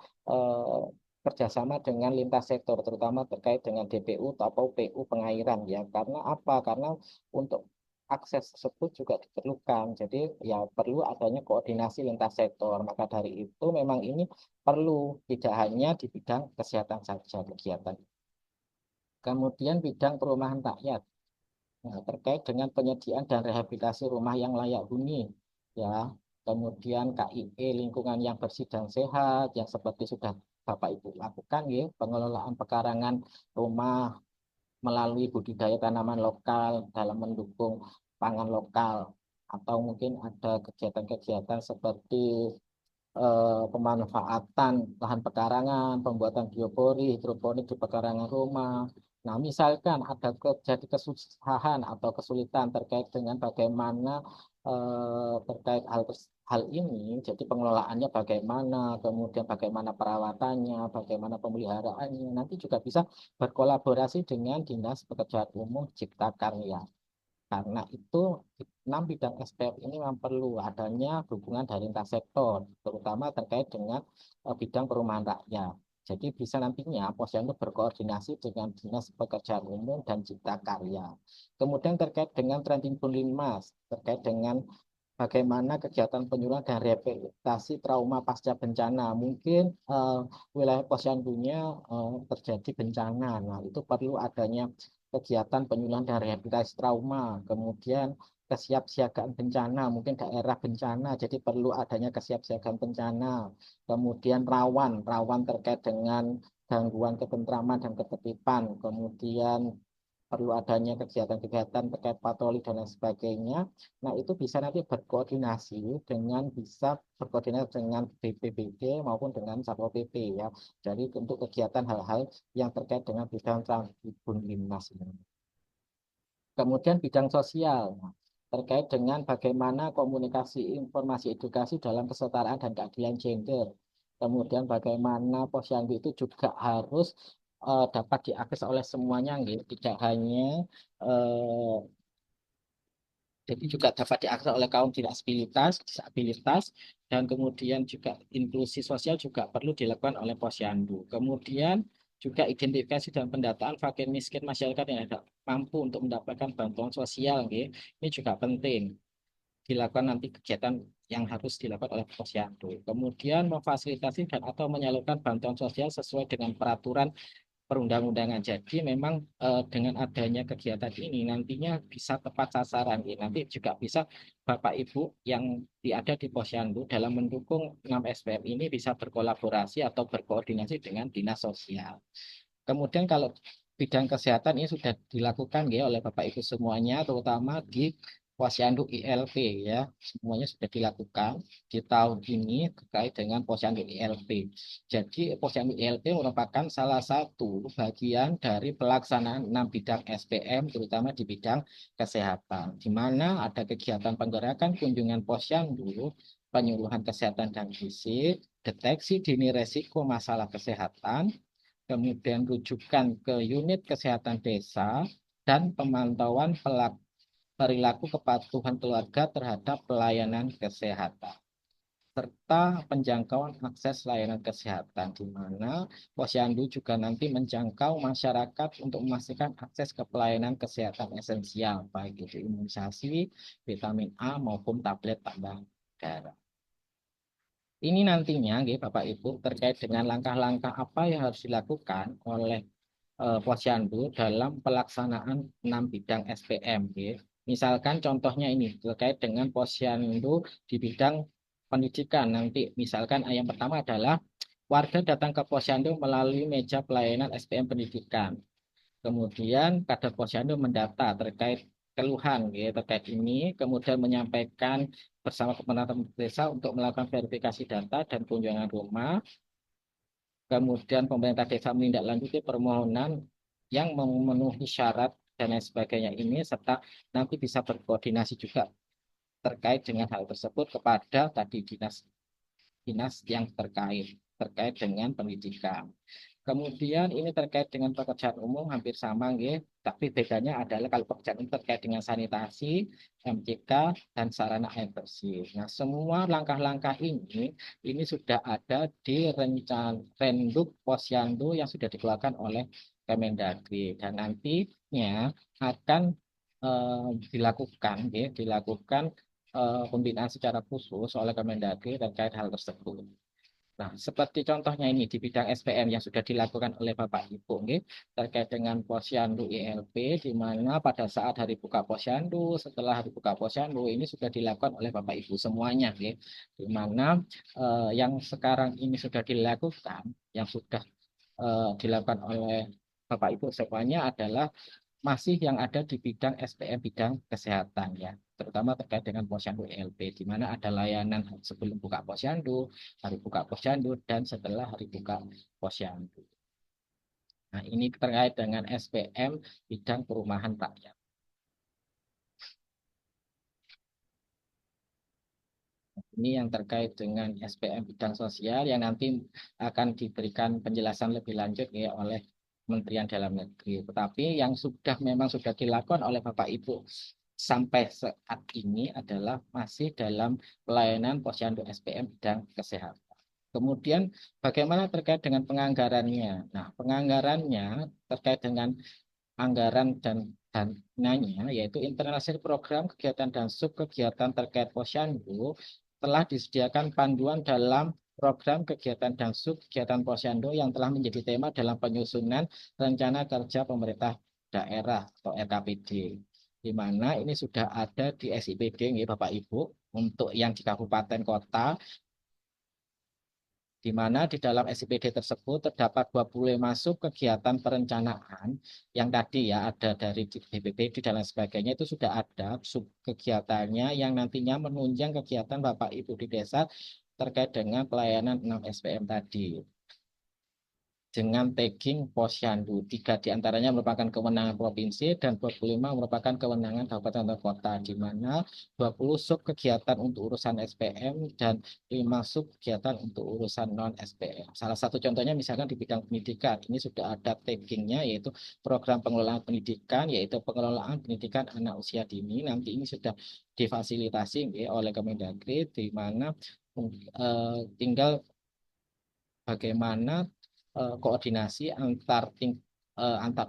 kerjasama dengan lintas sektor, terutama terkait dengan DPU atau PU pengairan ya. Karena apa? Karena untuk akses tersebut juga diperlukan. Jadi ya perlu adanya koordinasi lintas sektor. Maka dari itu memang ini perlu tidak hanya di bidang kesehatan saja kegiatan. Kemudian bidang perumahan rakyat. Nah, terkait dengan penyediaan dan rehabilitasi rumah yang layak huni, ya, kemudian KIE lingkungan yang bersih dan sehat, yang seperti sudah Bapak Ibu lakukan, ya, pengelolaan pekarangan rumah melalui budidaya tanaman lokal dalam mendukung pangan lokal, atau mungkin ada kegiatan-kegiatan seperti pemanfaatan lahan pekarangan, pembuatan biopori, hidroponik di pekarangan rumah. Nah, misalkan ada terjadi kesusahan atau kesulitan terkait dengan bagaimana terkait hal ini, jadi pengelolaannya bagaimana, kemudian bagaimana perawatannya, bagaimana pemeliharaannya, nanti juga bisa berkolaborasi dengan Dinas Pekerjaan Umum Cipta Karya. Karena itu 6 bidang SPM ini memang perlu adanya hubungan dari lintas sektor, terutama terkait dengan bidang perumahan rakyat. Jadi bisa nantinya Posyandu berkoordinasi dengan Dinas Pekerjaan Umum dan Cipta Karya. Kemudian terkait dengan Trending Linmas, terkait dengan bagaimana kegiatan penyuluhan dan rehabilitasi trauma pasca bencana. Mungkin wilayah Posyandunya terjadi bencana. Nah, itu perlu adanya kegiatan penyuluhan dan rehabilitasi trauma. Kemudian kesiapsiagaan bencana, mungkin daerah bencana, jadi perlu adanya kesiapsiagaan bencana. Kemudian rawan terkait dengan gangguan ketentraman dan ketertiban. Kemudian perlu adanya kegiatan-kegiatan terkait patroli dan lain sebagainya. Nah, itu bisa nanti berkoordinasi dengan BPBD maupun dengan Satpol PP ya. Jadi untuk kegiatan hal-hal yang terkait dengan bidang Tribun Linmas ini. Kemudian bidang sosial terkait dengan bagaimana komunikasi informasi edukasi dalam kesetaraan dan keadilan gender. Kemudian bagaimana Posyandu itu juga harus dapat diakses oleh semuanya, gitu. Tidak hanya jadi juga dapat diakses oleh kaum disabilitas, dan kemudian juga inklusi sosial juga perlu dilakukan oleh Posyandu. Kemudian juga identifikasi dan pendataan fakir miskin masyarakat yang tidak mampu untuk mendapatkan bantuan sosial, gitu. Ini juga penting dilakukan nanti kegiatan yang harus dilakukan oleh Posyandu. Kemudian memfasilitasi dan atau menyalurkan bantuan sosial sesuai dengan peraturan perundang-undangan. Jadi memang dengan adanya kegiatan ini nantinya bisa tepat sasaran. Nanti juga bisa Bapak Ibu yang ada di Posyandu dalam mendukung 6 SPM ini bisa berkolaborasi atau berkoordinasi dengan dinas sosial. Kemudian kalau bidang kesehatan ini sudah dilakukan ya oleh Bapak Ibu semuanya, terutama di Posyandu ILP ya, semuanya sudah dilakukan di tahun ini terkait dengan Posyandu ILP. Jadi Posyandu ILP merupakan salah satu bagian dari pelaksanaan 6 bidang SPM, terutama di bidang kesehatan, di mana ada kegiatan penggerakan kunjungan Posyandu, penyuluhan kesehatan dan gizi, deteksi dini resiko masalah kesehatan, kemudian rujukan ke unit kesehatan desa, dan pemantauan perilaku kepatuhan keluarga terhadap pelayanan kesehatan, serta penjangkauan akses layanan kesehatan, di mana Posyandu juga nanti menjangkau masyarakat untuk memastikan akses ke pelayanan kesehatan esensial, baik itu imunisasi, vitamin A, maupun tablet tambah darah. Ini nantinya, Bapak Ibu, terkait dengan langkah-langkah apa yang harus dilakukan oleh Posyandu dalam pelaksanaan 6 bidang SPM. Misalkan contohnya ini terkait dengan Posyandu di bidang pendidikan. Nanti misalkan yang pertama adalah warga datang ke Posyandu melalui meja pelayanan SPM pendidikan. Kemudian kader Posyandu mendata terkait keluhan terkait ini, kemudian menyampaikan bersama pemerintah desa untuk melakukan verifikasi data dan kunjungan rumah. Kemudian pemerintah desa menindaklanjuti permohonan yang memenuhi syarat dan lain sebagainya ini, serta nanti bisa berkoordinasi juga terkait dengan hal tersebut kepada tadi dinas yang terkait dengan pendidikan. Kemudian ini terkait dengan pekerjaan umum hampir sama, tapi bedanya adalah kalau pekerjaan umum terkait dengan sanitasi, MCK, dan sarana air bersih. Nah, semua langkah-langkah ini sudah ada di rencana Renduk Posyandu yang sudah dikeluarkan oleh Kemendagri, dan nantinya akan dilakukan pembinaan secara khusus oleh Kemendagri terkait hal tersebut. Nah, seperti contohnya ini di bidang SPM yang sudah dilakukan oleh Bapak Ibu, terkait dengan Posyandu ILP, di mana pada saat hari buka Posyandu, setelah hari buka Posyandu ini sudah dilakukan oleh Bapak Ibu semuanya, di mana yang sekarang ini sudah dilakukan, yang sudah dilakukan oleh Bapak Ibu semuanya adalah masih yang ada di bidang SPM bidang kesehatan ya. terutama terkait dengan posyandu ELP, di mana ada layanan sebelum buka posyandu, hari buka posyandu, dan setelah hari buka posyandu. Nah, ini terkait dengan SPM bidang perumahan rakyat. Ini yang terkait dengan SPM bidang sosial yang nanti akan diberikan penjelasan lebih lanjut ya oleh Kementerian Dalam Negeri. Tetapi yang memang sudah dilakukan oleh Bapak Ibu sampai saat ini adalah masih dalam pelayanan posyandu SPM bidang kesehatan. Kemudian bagaimana terkait dengan penganggarannya? Nah, penganggarannya terkait dengan anggaran dan dananya, yaitu internalisasi program, kegiatan dan subkegiatan terkait posyandu telah disediakan panduan dalam program kegiatan dan subkegiatan posyandu yang telah menjadi tema dalam penyusunan rencana kerja pemerintah daerah atau RKPD, di mana ini sudah ada di SIPD, ya, Bapak Ibu, untuk yang di kabupaten kota, di mana di dalam SIPD tersebut terdapat 25 subkegiatan perencanaan yang tadi ya ada dari BPBD dan lain sebagainya, itu sudah ada subkegiatannya yang nantinya menunjang kegiatan Bapak Ibu di desa terkait dengan pelayanan 6 SPM tadi. Dengan tagging posyandu, 3 diantaranya merupakan kewenangan provinsi dan 25 merupakan kewenangan kabupaten atau kota, di mana 20 sub kegiatan untuk urusan SPM dan 5 sub kegiatan untuk urusan non SPM. Salah satu contohnya misalkan di bidang pendidikan, ini sudah ada taggingnya, yaitu program pengelolaan pendidikan, yaitu pengelolaan pendidikan anak usia dini. Nanti ini sudah difasilitasi ya, oleh Kemendagri, di mana tinggal bagaimana koordinasi antar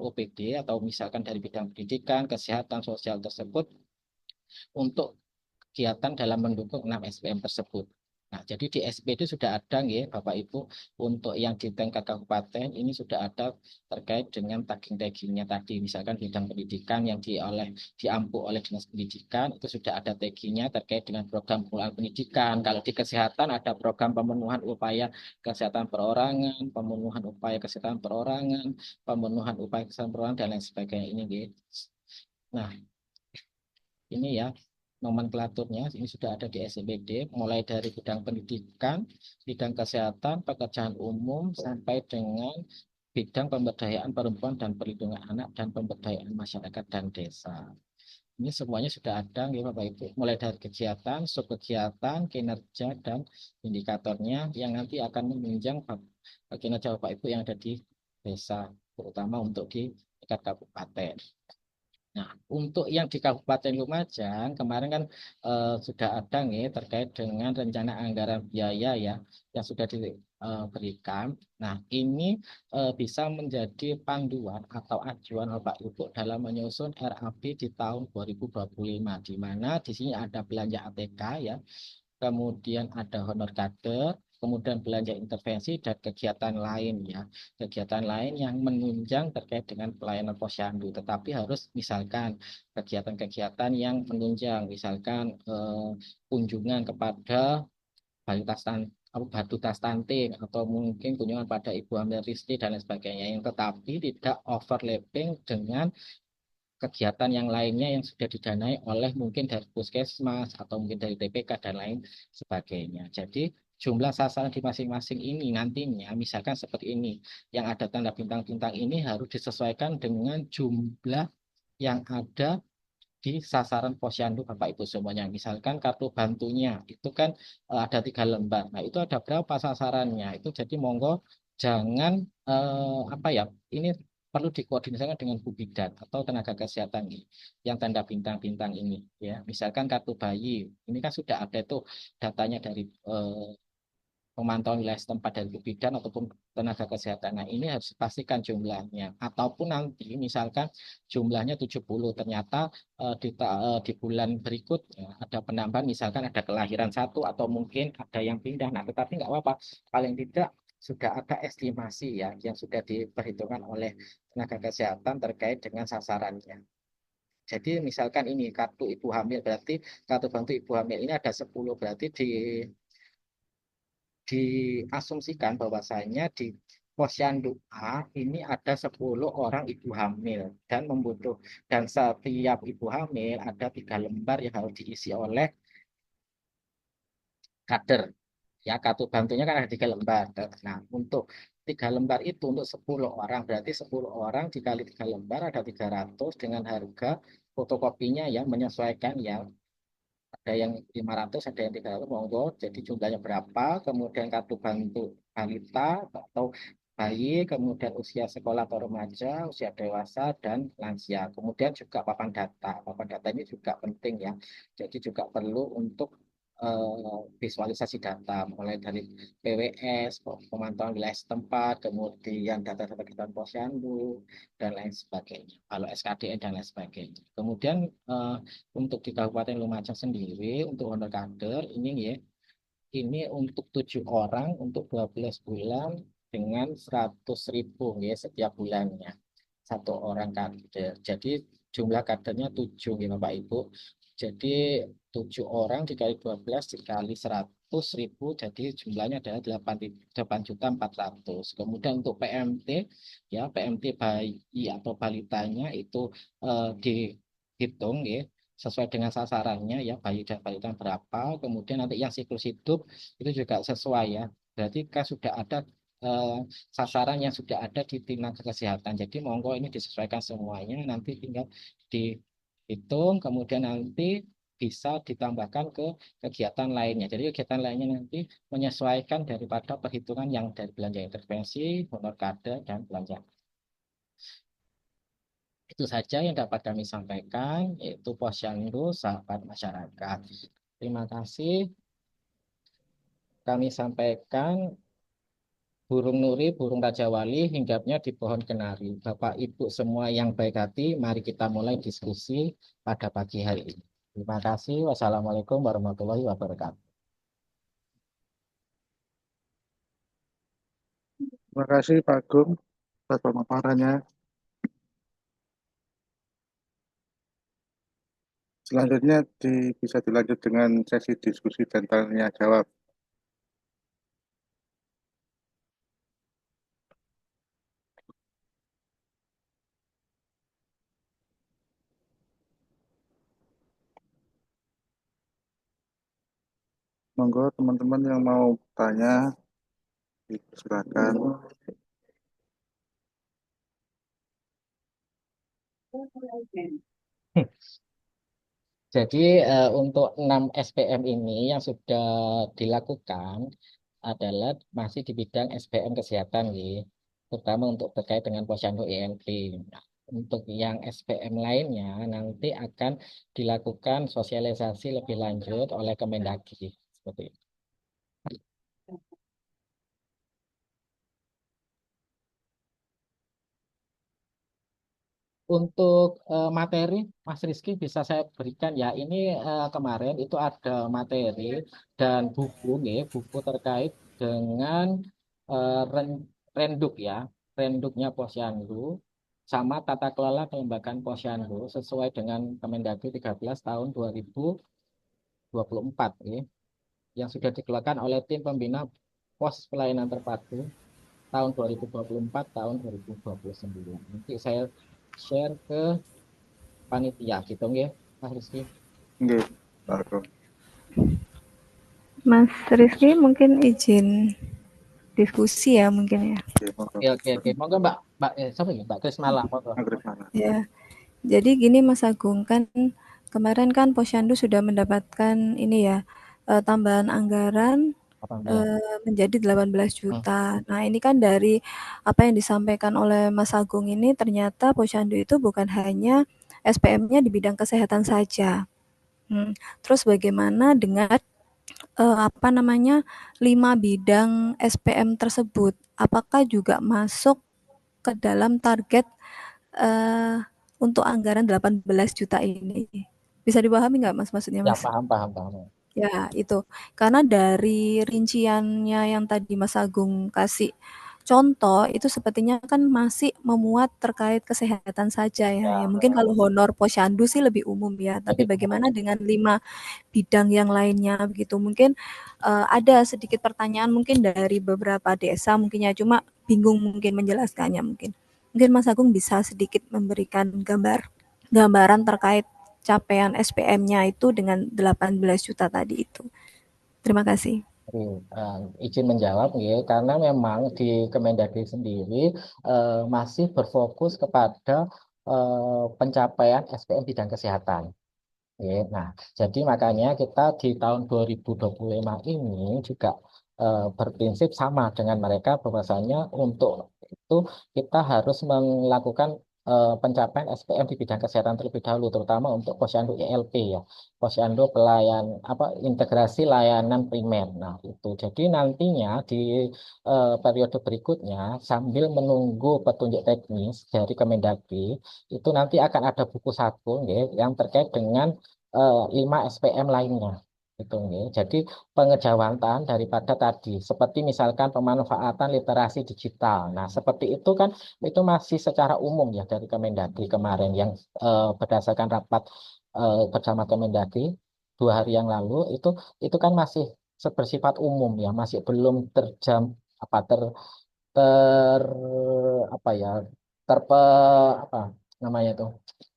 OPD atau misalkan dari bidang pendidikan, kesehatan, sosial tersebut untuk kegiatan dalam mendukung 6 SPM tersebut. Nah, jadi di SPD sudah ada ya Bapak Ibu, untuk yang di tingkat kabupaten ini sudah ada terkait dengan tagging-taggingnya tadi. Misalkan bidang pendidikan yang diampu oleh Dinas Pendidikan, itu sudah ada taggingnya terkait dengan program pengelolaan pendidikan. Kalau di kesehatan ada program pemenuhan upaya kesehatan perorangan, pemenuhan upaya kesehatan perorangan, pemenuhan upaya kesehatan perorangan, dan lain sebagainya ini gitu. Nah, ini ya nomenklaturnya, ini sudah ada di SIPD, mulai dari bidang pendidikan, bidang kesehatan, pekerjaan umum, sampai dengan bidang pemberdayaan perempuan dan perlindungan anak, dan pemberdayaan masyarakat dan desa. Ini semuanya sudah ada ya Bapak Ibu, mulai dari kegiatan, subkegiatan, kinerja, dan indikatornya yang nanti akan menunjang kinerja Bapak Ibu yang ada di desa, terutama untuk di tingkat kabupaten. Nah, untuk yang di Kabupaten Lumajang kemarin kan sudah ada nih terkait dengan rencana anggaran biaya ya yang sudah diberikan. Nah, ini bisa menjadi panduan atau acuan Bapak Ibu dalam menyusun RAP di tahun 2025, di mana di sini ada belanja ATK ya, kemudian ada honor kader, kemudian belanja intervensi dan kegiatan lain ya. Kegiatan lain yang menunjang terkait dengan pelayanan posyandu, tetapi harus misalkan kegiatan-kegiatan yang menunjang, misalkan kunjungan kepada batu stunting atau mungkin kunjungan pada ibu hamil Risti dan lain sebagainya, yang tetapi tidak overlapping dengan kegiatan yang lainnya yang sudah didanai oleh mungkin dari puskesmas atau mungkin dari TPK dan lain sebagainya. Jadi jumlah sasaran di masing-masing ini nantinya misalkan seperti ini, yang ada tanda bintang-bintang ini harus disesuaikan dengan jumlah yang ada di sasaran posyandu Bapak Ibu semuanya. Misalkan kartu bantunya itu kan ada 3 lembar. Nah, itu ada berapa sasarannya? Itu jadi monggo jangan apa ya, ini perlu dikoordinasikan dengan Bu Bidan atau tenaga kesehatan ini yang tanda bintang-bintang ini ya. Misalkan kartu bayi, ini kan sudah ada tuh datanya dari pemantauan wilayah setempat dari Bu Bidan ataupun tenaga kesehatan. Nah, ini harus dipastikan jumlahnya. Ataupun nanti misalkan jumlahnya 70, ternyata di bulan berikutnya ada penambahan, misalkan ada kelahiran satu atau mungkin ada yang pindah. Nah, tetapi nggak apa-apa. Paling tidak sudah ada estimasi ya yang sudah diperhitungkan oleh tenaga kesehatan terkait dengan sasarannya. Jadi misalkan ini kartu ibu hamil, berarti kartu bantu ibu hamil ini ada 10, berarti diasumsikan bahwasanya di Posyandu A ini ada 10 orang ibu hamil dan setiap ibu hamil ada 3 lembar yang harus diisi oleh kader. Ya, kartu bantunya kan ada 3 lembar. Nah, untuk 3 lembar itu untuk 10 orang, berarti 10 orang dikali 3 lembar ada 300 dengan harga fotokopinya yang menyesuaikan ya. Ada yang 500, ada yang 300, monggo. Jadi jumlahnya berapa, kemudian kartu bantu balita atau bayi, kemudian usia sekolah atau remaja, usia dewasa, dan lansia. Kemudian juga papan data. Papan data ini juga penting ya. Jadi juga perlu untuk visualisasi data, mulai dari PWS, pemantauan wilayah setempat, kemudian data-data kebutuhan posyandu, dan lain sebagainya. Kalau SKDN dan lain sebagainya. Kemudian untuk di Kabupaten Lumajang sendiri, untuk honor kader, ini untuk 7 orang, untuk 12 bulan, dengan 100.000 ya, setiap bulannya. 1 orang kader. Jadi jumlah kadernya 7 ya Bapak Ibu. Jadi 7 orang dikali 12 dikali 100.000, jadi jumlahnya adalah 8.400.000. Kemudian untuk PMT, ya PMT bayi atau balitanya itu dihitung ya sesuai dengan sasarannya ya, bayi dan balita berapa. Kemudian nanti yang siklus hidup itu juga sesuai ya. Berarti kan sudah ada eh, sasaran yang sudah ada di tenaga kesehatan. Jadi monggo ini disesuaikan semuanya, nanti tinggal dihitung, kemudian nanti bisa ditambahkan ke kegiatan lainnya. Jadi kegiatan lainnya nanti menyesuaikan daripada perhitungan yang dari belanja intervensi, honor kader, dan belanja. Itu saja yang dapat kami sampaikan, yaitu Posyandu Sahabat Masyarakat. Terima kasih. Kami sampaikan burung nuri, burung Raja Wali, hinggapnya di pohon kenari. Bapak Ibu semua yang baik hati, mari kita mulai diskusi pada pagi hari ini. Terima kasih. Wassalamualaikum warahmatullahi wabarakatuh. Terima kasih Pak Agung atas pemaparannya. Selanjutnya bisa dilanjut dengan sesi diskusi dan tanya jawab. Monggo teman-teman yang mau tanya, silakan. Jadi untuk 6 SPM ini yang sudah dilakukan adalah masih di bidang SPM kesehatan, terutama untuk terkait dengan posyandu IMP. Nah, untuk yang SPM lainnya nanti akan dilakukan sosialisasi lebih lanjut oleh Kemendagri seperti itu. Untuk materi, Mas Rizky bisa saya berikan ya. Ini kemarin itu ada materi dan buku, buku terkait dengan renduk ya, renduknya Posyandu, sama tata kelola kelembagaan Posyandu sesuai dengan Kemendagri 13 tahun 2024 yang sudah dikeluarkan oleh tim pembina Pos Pelayanan Terpadu tahun 2024 tahun 2029. Nanti saya share ke panitia gitu ya, Mas Rizky. Nggih, Pak Agung. Mas Rizky mungkin izin diskusi ya mungkin ya. Oke. Monggo Mbak siapa ya? Mbak Krismala, monggo. Ya. Jadi gini Mas Agung, kan kemarin kan Posyandu sudah mendapatkan ini ya, tambahan anggaran menjadi 18 juta. Nah, ini kan dari apa yang disampaikan oleh Mas Agung ini ternyata Posyandu itu bukan hanya SPM-nya di bidang kesehatan saja. Terus bagaimana dengan 5 bidang SPM tersebut? Apakah juga masuk ke dalam target untuk anggaran 18 juta ini? Bisa dipahami nggak Mas maksudnya Ya, Mas? paham. Ya, itu. Karena dari rinciannya yang tadi Mas Agung kasih contoh itu sepertinya kan masih memuat terkait kesehatan saja ya. Ya mungkin kalau honor posyandu sih lebih umum ya, tapi bagaimana dengan 5 bidang yang lainnya begitu. Mungkin ada sedikit pertanyaan mungkin dari beberapa desa mungkin ya, cuma bingung mungkin menjelaskannya mungkin. Mungkin Mas Agung bisa sedikit memberikan gambaran terkait capaian SPM-nya itu dengan 18 juta tadi itu. Terima kasih. Izin menjawab ya, karena memang di Kemendagri sendiri masih berfokus kepada pencapaian SPM bidang kesehatan. Ya, nah, jadi makanya kita di tahun 2025 ini juga berprinsip sama dengan mereka bahwasanya untuk itu kita harus melakukan pencapaian SPM di bidang kesehatan terlebih dahulu, terutama untuk posyandu ILP ya, posyandu pelayan apa integrasi layanan primer. Nah, itu jadi nantinya di periode berikutnya sambil menunggu petunjuk teknis dari Kemendagri itu nanti akan ada buku saku ya, yang terkait dengan 5 SPM lainnya gitu ya. Jadi pengejawantahan daripada tadi seperti misalkan pemanfaatan literasi digital. Nah, seperti itu kan itu masih secara umum ya dari Kemendagri kemarin yang berdasarkan rapat bersama Kemendagri 2 hari yang lalu itu kan masih bersifat umum ya, masih belum terjam apa ter apa ya terpe apa namanya itu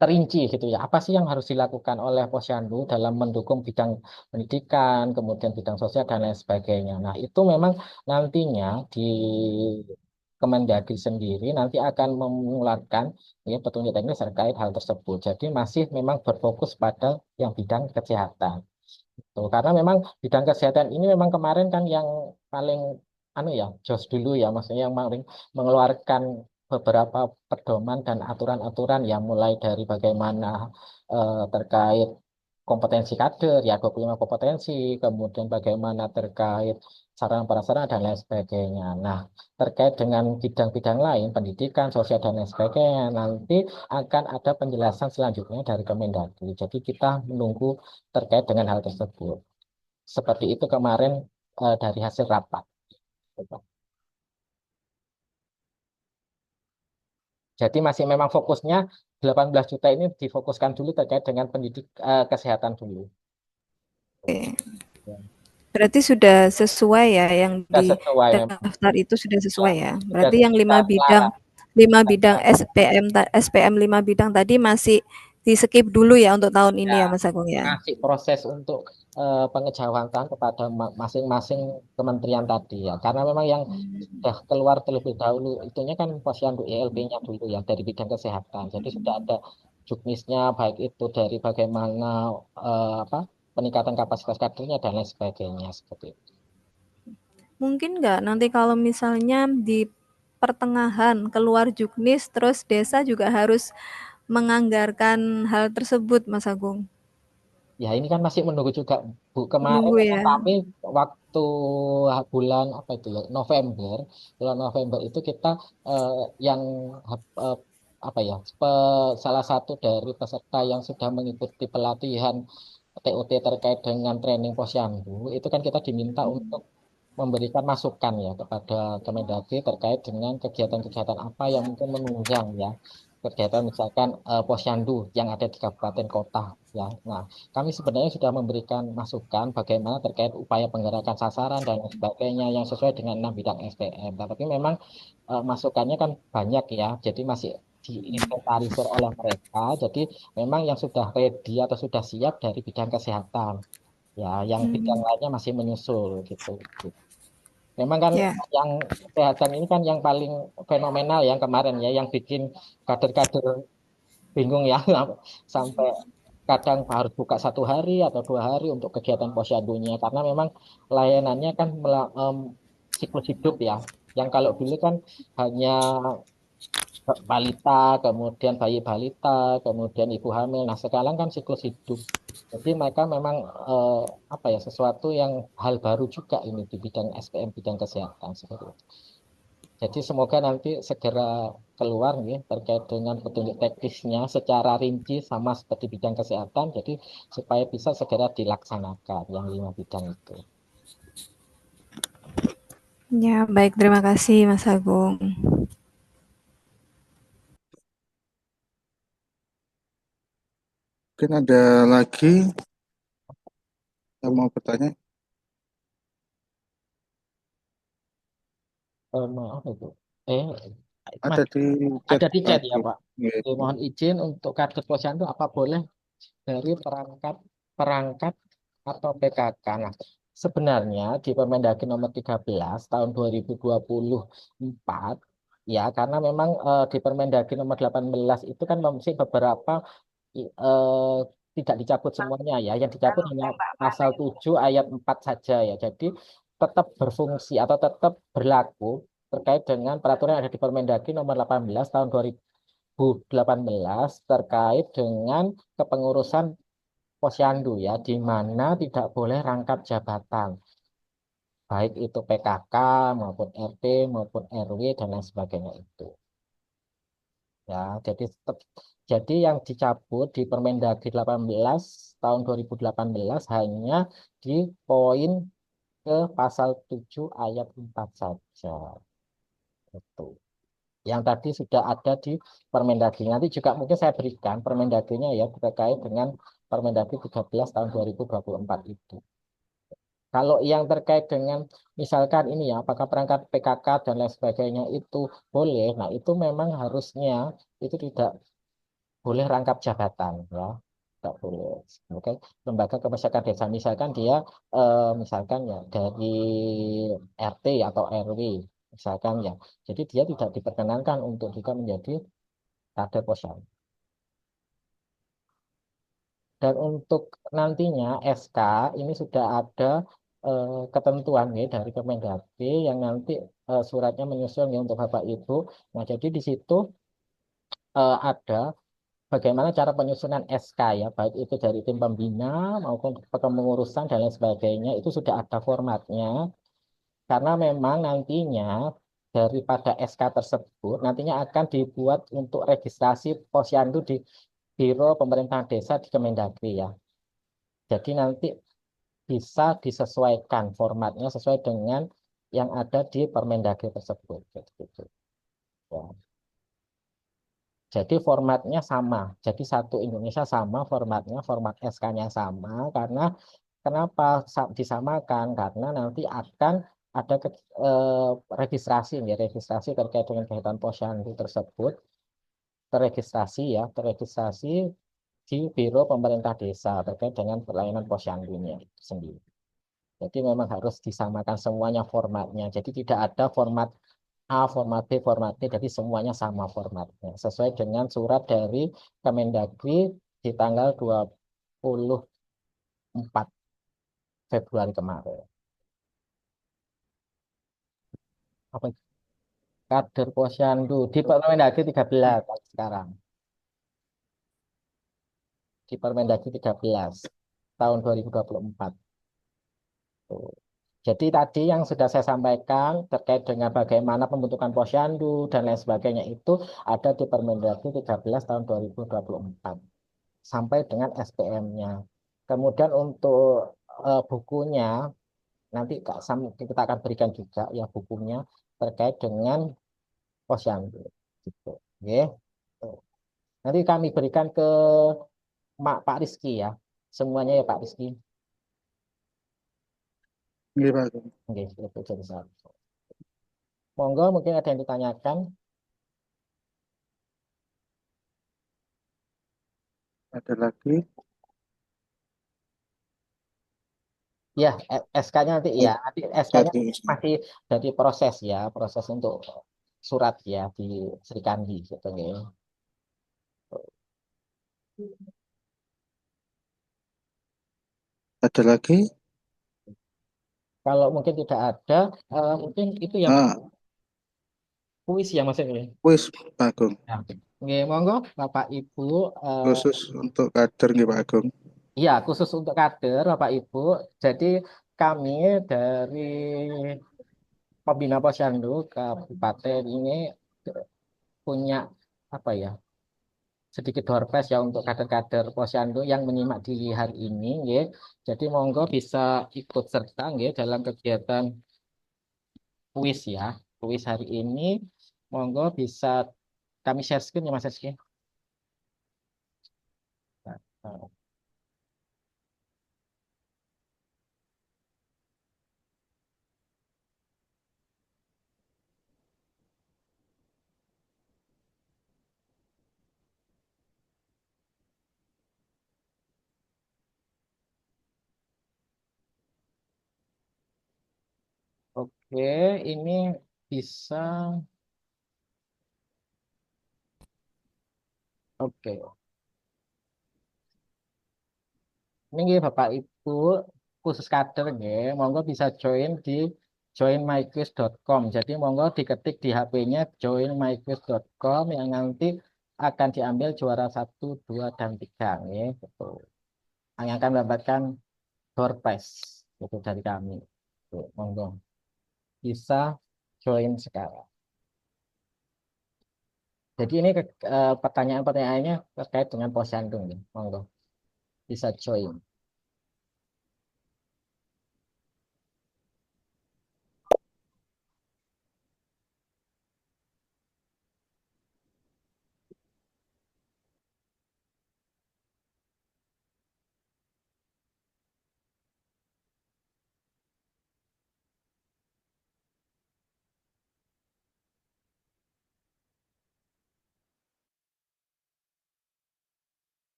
terinci gitu ya. Apa sih yang harus dilakukan oleh posyandu dalam mendukung bidang pendidikan, kemudian bidang sosial dan lain sebagainya. Nah, itu memang nantinya di Kemendagri sendiri nanti akan mengeluarkan ya, petunjuk teknis terkait hal tersebut. Jadi masih memang berfokus pada yang bidang kesehatan. Tuh, karena memang bidang kesehatan ini memang kemarin kan yang paling anu ya, jos dulu ya, maksudnya yang paling mengeluarkan beberapa pedoman dan aturan-aturan yang mulai dari bagaimana terkait kompetensi kader, ya 25 kompetensi, kemudian bagaimana terkait sarana prasarana dan lain sebagainya. Nah, terkait dengan bidang-bidang lain, pendidikan, sosial dan lain sebagainya, nanti akan ada penjelasan selanjutnya dari Kemendagri. Jadi kita menunggu terkait dengan hal tersebut. Seperti itu kemarin dari hasil rapat. Jadi masih memang fokusnya 18 juta ini difokuskan dulu terkait dengan kesehatan dulu. Oke. Berarti sudah sesuai ya yang Sudah di sesuai memang. daftar itu sudah sesuai ya. Sudah Berarti yang kita 5 bidang SPM 5 bidang tadi masih di skip dulu ya untuk tahun ini ya ya, Mas Agung ya. masih proses untuk pengejawantahan kepada masing-masing kementerian tadi ya. Karena memang yang sudah keluar terlebih dahulu itunya kan posyandu ILP-nya dulu ya dari bidang kesehatan. Jadi sudah ada juknisnya baik itu dari bagaimana apa peningkatan kapasitas kadernya dan lain sebagainya seperti itu. Mungkin nggak nanti kalau misalnya di pertengahan keluar juknis terus desa juga harus menganggarkan hal tersebut Mas Agung. Ya ini kan masih menunggu juga Bu. Kemarin Menunggu memang ya. kami waktu bulan apa itu ya bulan November itu kita eh, yang eh, apa ya salah satu dari peserta yang sudah mengikuti pelatihan TOT terkait dengan training posyandu itu kan kita diminta untuk memberikan masukan ya kepada Kemendagri terkait dengan kegiatan-kegiatan apa yang mungkin menunjang ya kegiatan misalkan posyandu yang ada di kabupaten kota ya. Nah, kami sebenarnya sudah memberikan masukan bagaimana terkait upaya penggerakan sasaran dan lain sebagainya yang sesuai dengan 6 bidang SPM. Tapi memang masukannya kan banyak ya, jadi masih diinventarisir oleh mereka. Jadi memang yang sudah ready atau sudah siap dari bidang kesehatan ya, yang bidang Hmm, lainnya masih menyusul gitu. Memang kan ya. yang kesehatan ini kan yang paling fenomenal yang kemarin ya, yang bikin kader-kader bingung ya, sampai kadang harus buka 1 hari atau 2 hari untuk kegiatan posyandunya, karena memang layanannya kan siklus hidup ya, yang kalau dulu kan hanya balita, kemudian bayi balita, kemudian ibu hamil. Nah, sekarang kan siklus hidup. Jadi mereka memang apa ya sesuatu yang hal baru juga ini di bidang SPM bidang kesehatan seperti itu. Jadi semoga nanti segera keluar nih terkait dengan petunjuk teknisnya secara rinci sama seperti bidang kesehatan. Jadi supaya bisa segera dilaksanakan yang 5 bidang itu. Ya, baik, terima kasih Mas Agung. Mungkin ada lagi yang mau bertanya? Maaf itu. Ada Mas, di chat ada di Pak chat ya Agung. Pak. Oke, Gitu. mohon izin untuk kartu posyandu apa boleh dari perangkat perangkat atau PKK. Nah, sebenarnya di Permendagri nomor 13 tahun 2024 ya karena memang di Permendagri nomor 18 itu kan masih beberapa tidak dicabut semuanya ya. Yang dicabut hanya pasal 7 ayat 4 saja ya. Jadi tetap berfungsi atau tetap berlaku terkait dengan peraturan yang ada di Permendagri nomor 18 tahun 2018 terkait dengan kepengurusan posyandu ya, di mana tidak boleh rangkap jabatan, baik itu PKK maupun RT maupun RW dan lain sebagainya itu. Ya, jadi yang dicabut di Permendagri 18 tahun 2018 hanya di poin ke pasal 7 ayat 4 saja. Itu. Yang tadi sudah ada di Permendagri. Nanti juga mungkin saya berikan Permendagrinya ya terkait dengan Permendagri 13 tahun 2024 itu. Kalau yang terkait dengan misalkan ini ya, apakah perangkat PKK dan lain sebagainya itu boleh, nah itu memang harusnya itu tidak boleh rangkap jabatan ya, tidak boleh. Oke, lembaga kemasyarakatan desa misalkan dia misalkan ya dari RT atau RW misalkan ya, jadi dia tidak diperkenankan untuk juga menjadi kader posyandu. Dan untuk nantinya SK ini sudah ada ketentuan ya dari Kemendagri yang nanti suratnya menyusul ya untuk Bapak Ibu. Nah, jadi di situ ada bagaimana cara penyusunan SK ya, baik itu dari tim pembina maupun kepengurusan dan lain sebagainya, itu sudah ada formatnya. Karena memang nantinya daripada SK tersebut nantinya akan dibuat untuk registrasi posyandu di Biro Pemerintahan Desa di Kemendagri ya. Jadi nanti bisa disesuaikan formatnya sesuai dengan yang ada di Permendagri tersebut. Gitu. Ya. Jadi formatnya sama. Jadi satu Indonesia sama formatnya, format SK-nya sama. Karena kenapa disamakan? Karena nanti akan ada registrasi, ya, registrasi terkait dengan kegiatan posyandu tersebut, terregistrasi di Biro Pemerintah Desa terkait dengan pelayanan posyandunya itu sendiri. Jadi memang harus disamakan semuanya formatnya. Jadi tidak ada format A, format B, format C. Jadi semuanya sama formatnya. Sesuai dengan surat dari Kemendagri di tanggal 24 Februari kemarin. Apa kader posyandu di Permendagri 13 sekarang. Di Permendagri 13 tahun 2024. Tuh. Jadi tadi yang sudah saya sampaikan terkait dengan bagaimana pembentukan posyandu dan lain sebagainya itu ada di Permendagri 13 tahun 2024 sampai dengan SPM-nya. Kemudian untuk bukunya nanti kita akan berikan juga ya bukunya terkait dengan posyandu gitu. Oke. Nanti kami berikan ke Pak Rizky ya. Semuanya ya Pak Rizky. Iya, Pak Agung. Oke, itu jadi satu. Monggo mungkin ada yang ditanyakan. Ada lagi? Ya, SK-nya nanti ya. Nanti SK-nya Tadi. masih dari proses ya, proses untuk surat ya di Sri Kandi gitu ya. Ada lagi? Kalau mungkin tidak ada, mungkin itu ya Pak, Ah, puisi ya maksudnya. wis Pak Agung. Ya. Oke, monggo Bapak Ibu. Khusus untuk kader nggih Pak Agung. Ya, khusus untuk kader Bapak Ibu. Jadi kami dari Pembina Posyandu Kabupaten ini punya apa ya? Sedikit door prize ya untuk kader-kader posyandu yang menyimak di hari ini nggih. Jadi monggo bisa ikut serta nggih dalam kegiatan kuis ya. Kuis hari ini, monggo bisa kami share screen ya Mas Rizky. Nah, oke, ini bisa. Oke, ini nggih, Bapak Ibu khusus kader nggih, monggo bisa join di joinmyquiz.com. Jadi monggo diketik di HP-nya joinmyquiz.com yang nanti akan diambil juara 1, 2, dan 3 nggih, gitu. Yang akan mendapatkan door prize gitu dari kami. Tuh, monggo bisa join sekarang. Jadi ini pertanyaan-pertanyaannya terkait dengan posyandu nih. Monggo bisa join.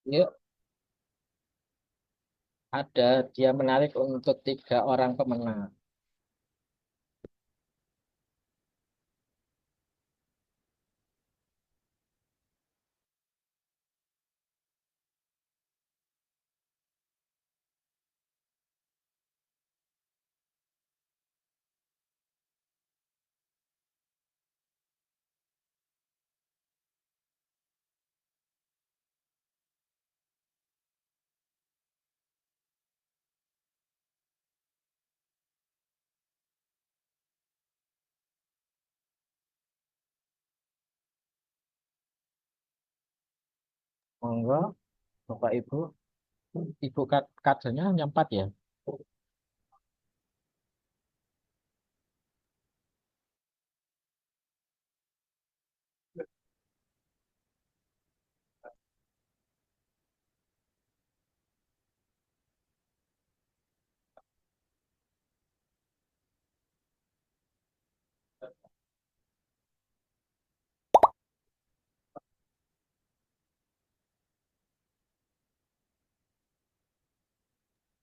Yuk, ada dia menarik untuk 3 orang pemenang. Monggo, Bapak Ibu. Ibu kadernya hanya 4 ya.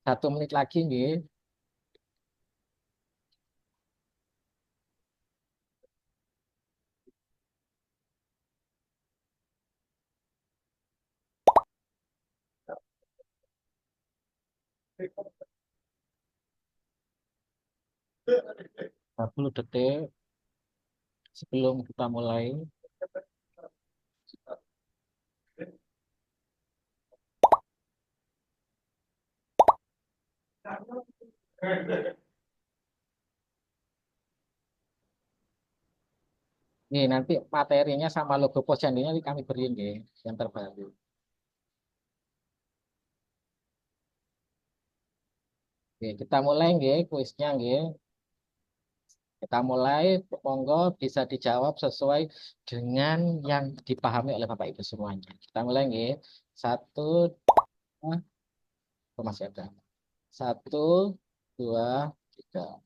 Satu menit lagi nih. Nah, 10 detik sebelum kita mulai. Nih, nanti materinya sama logo posyandunya kami beri nih, yang terbaru. Oke, kita mulai nggih kuisnya nggih. Kita mulai, monggo bisa dijawab sesuai dengan yang dipahami oleh Bapak Ibu semuanya. Kita mulai nggih. 1, 2, masih ada. 1, 2, 3.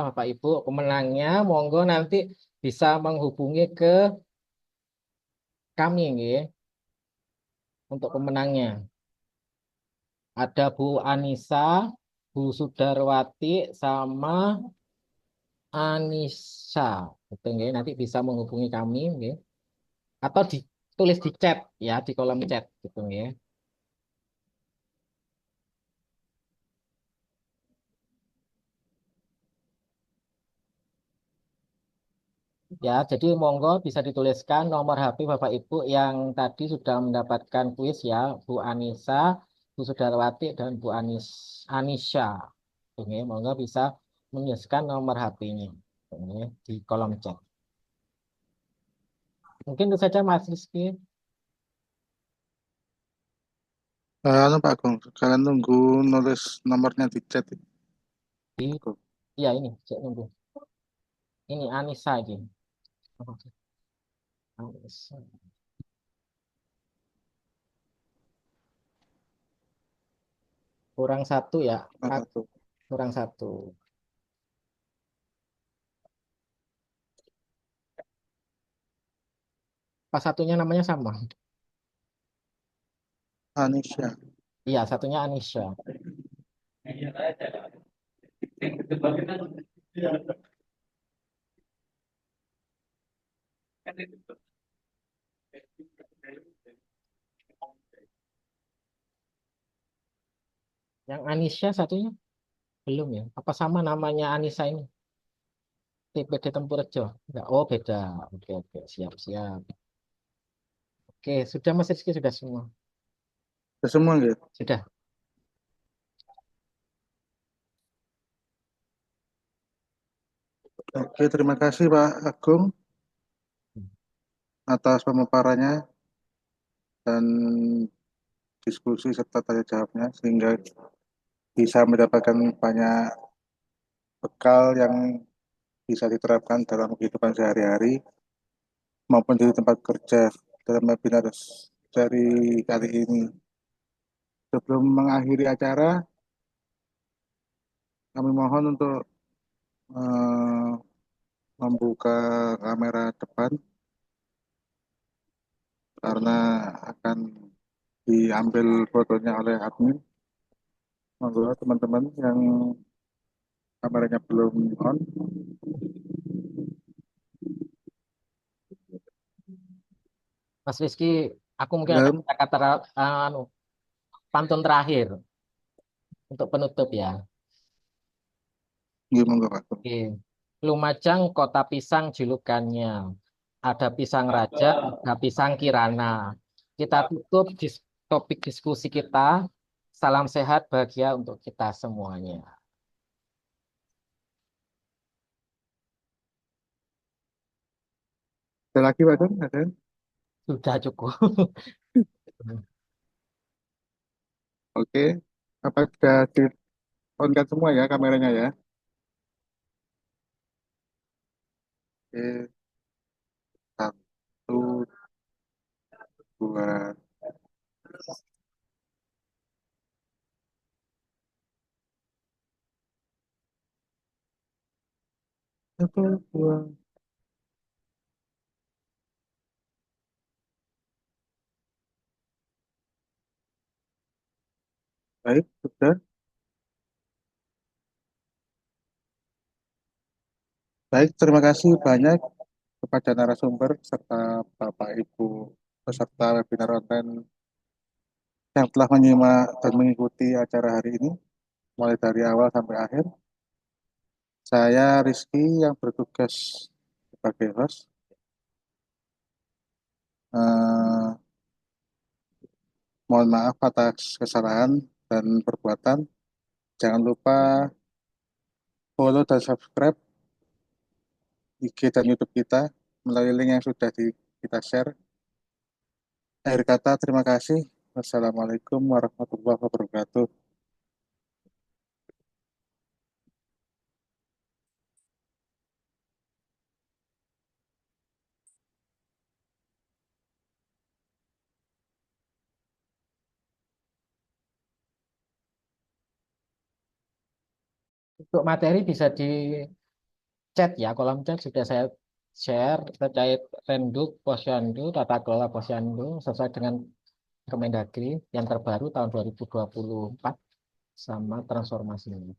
Bapak Ibu. Pemenangnya monggo nanti bisa menghubungi ke kami nggih, untuk pemenangnya. Ada Bu Anissa, Bu Sudarwati, sama Anissa. Gitu, nggih. Nanti bisa menghubungi kami nggih. Atau ditulis di chat ya, di kolom chat gitu nggih. Ya, jadi monggo bisa dituliskan nomor HP Bapak Ibu yang tadi sudah mendapatkan kuis ya, Bu Anissa, Bu Sudarwati, dan Bu Anisha. Ini monggo bisa menuliskan nomor HP-nya ini di kolom chat. Mungkin itu saja Mas Rizky. Anu Pak Agung, kalian nunggu nulis nomornya di chat. Di, ya ini, saya nunggu. Ini Anissa ini. Anissa. Kurang satu ya, Satu. kurang satu. Pas satunya namanya sama. Anisha. Iya, satunya Anisha. Yang Anisha satunya belum ya? Apa sama namanya Anissa ini? TPD Tempurjo? Enggak. Oh, beda. Oke, oke. Siap, siap. Oke, sudah Mas Rizky, sudah semua. Sudah semua gitu. Sudah. Oke, terima kasih Pak Agung atas pemaparannya dan diskusi serta tanya jawabnya sehingga bisa mendapatkan banyak bekal yang bisa diterapkan dalam kehidupan sehari-hari maupun di tempat kerja dalam webinar dari kali ini. Sebelum mengakhiri acara, kami mohon untuk eh, membuka kamera depan karena akan diambil fotonya oleh admin. Monggo teman-teman yang kameranya belum on. Mas Rizky, aku mungkin ada Dan kata-kata anu, pantun terakhir untuk penutup ya. gimana Pak? Oke. Lumajang kota pisang julukannya. Ada pisang raja, ada pisang kirana. Kita tutup topik diskusi kita. Salam sehat, bahagia untuk kita semuanya. Ada lagi Pak Don? Ada? Sudah cukup. Oke. Apa sudah di on kan semua ya kameranya ya? Oke. Satu, dua, satu, dua. Baik, sudah. Baik, terima kasih banyak kepada narasumber serta Bapak Ibu peserta webinar online yang telah menyimak dan mengikuti acara hari ini mulai dari awal sampai akhir. Saya Rizky yang bertugas sebagai host. Eh, Mohon maaf atas kesalahan dan perbuatan. Jangan lupa follow dan subscribe IG dan YouTube kita melalui link yang sudah kita share. Akhir kata, terima kasih. Wassalamualaikum warahmatullahi wabarakatuh. Untuk materi bisa di chat ya, kolom chat sudah saya share terkait Renduk Posyandu, tata kelola Posyandu sesuai dengan Kemendagri yang terbaru tahun 2024 sama transformasinya.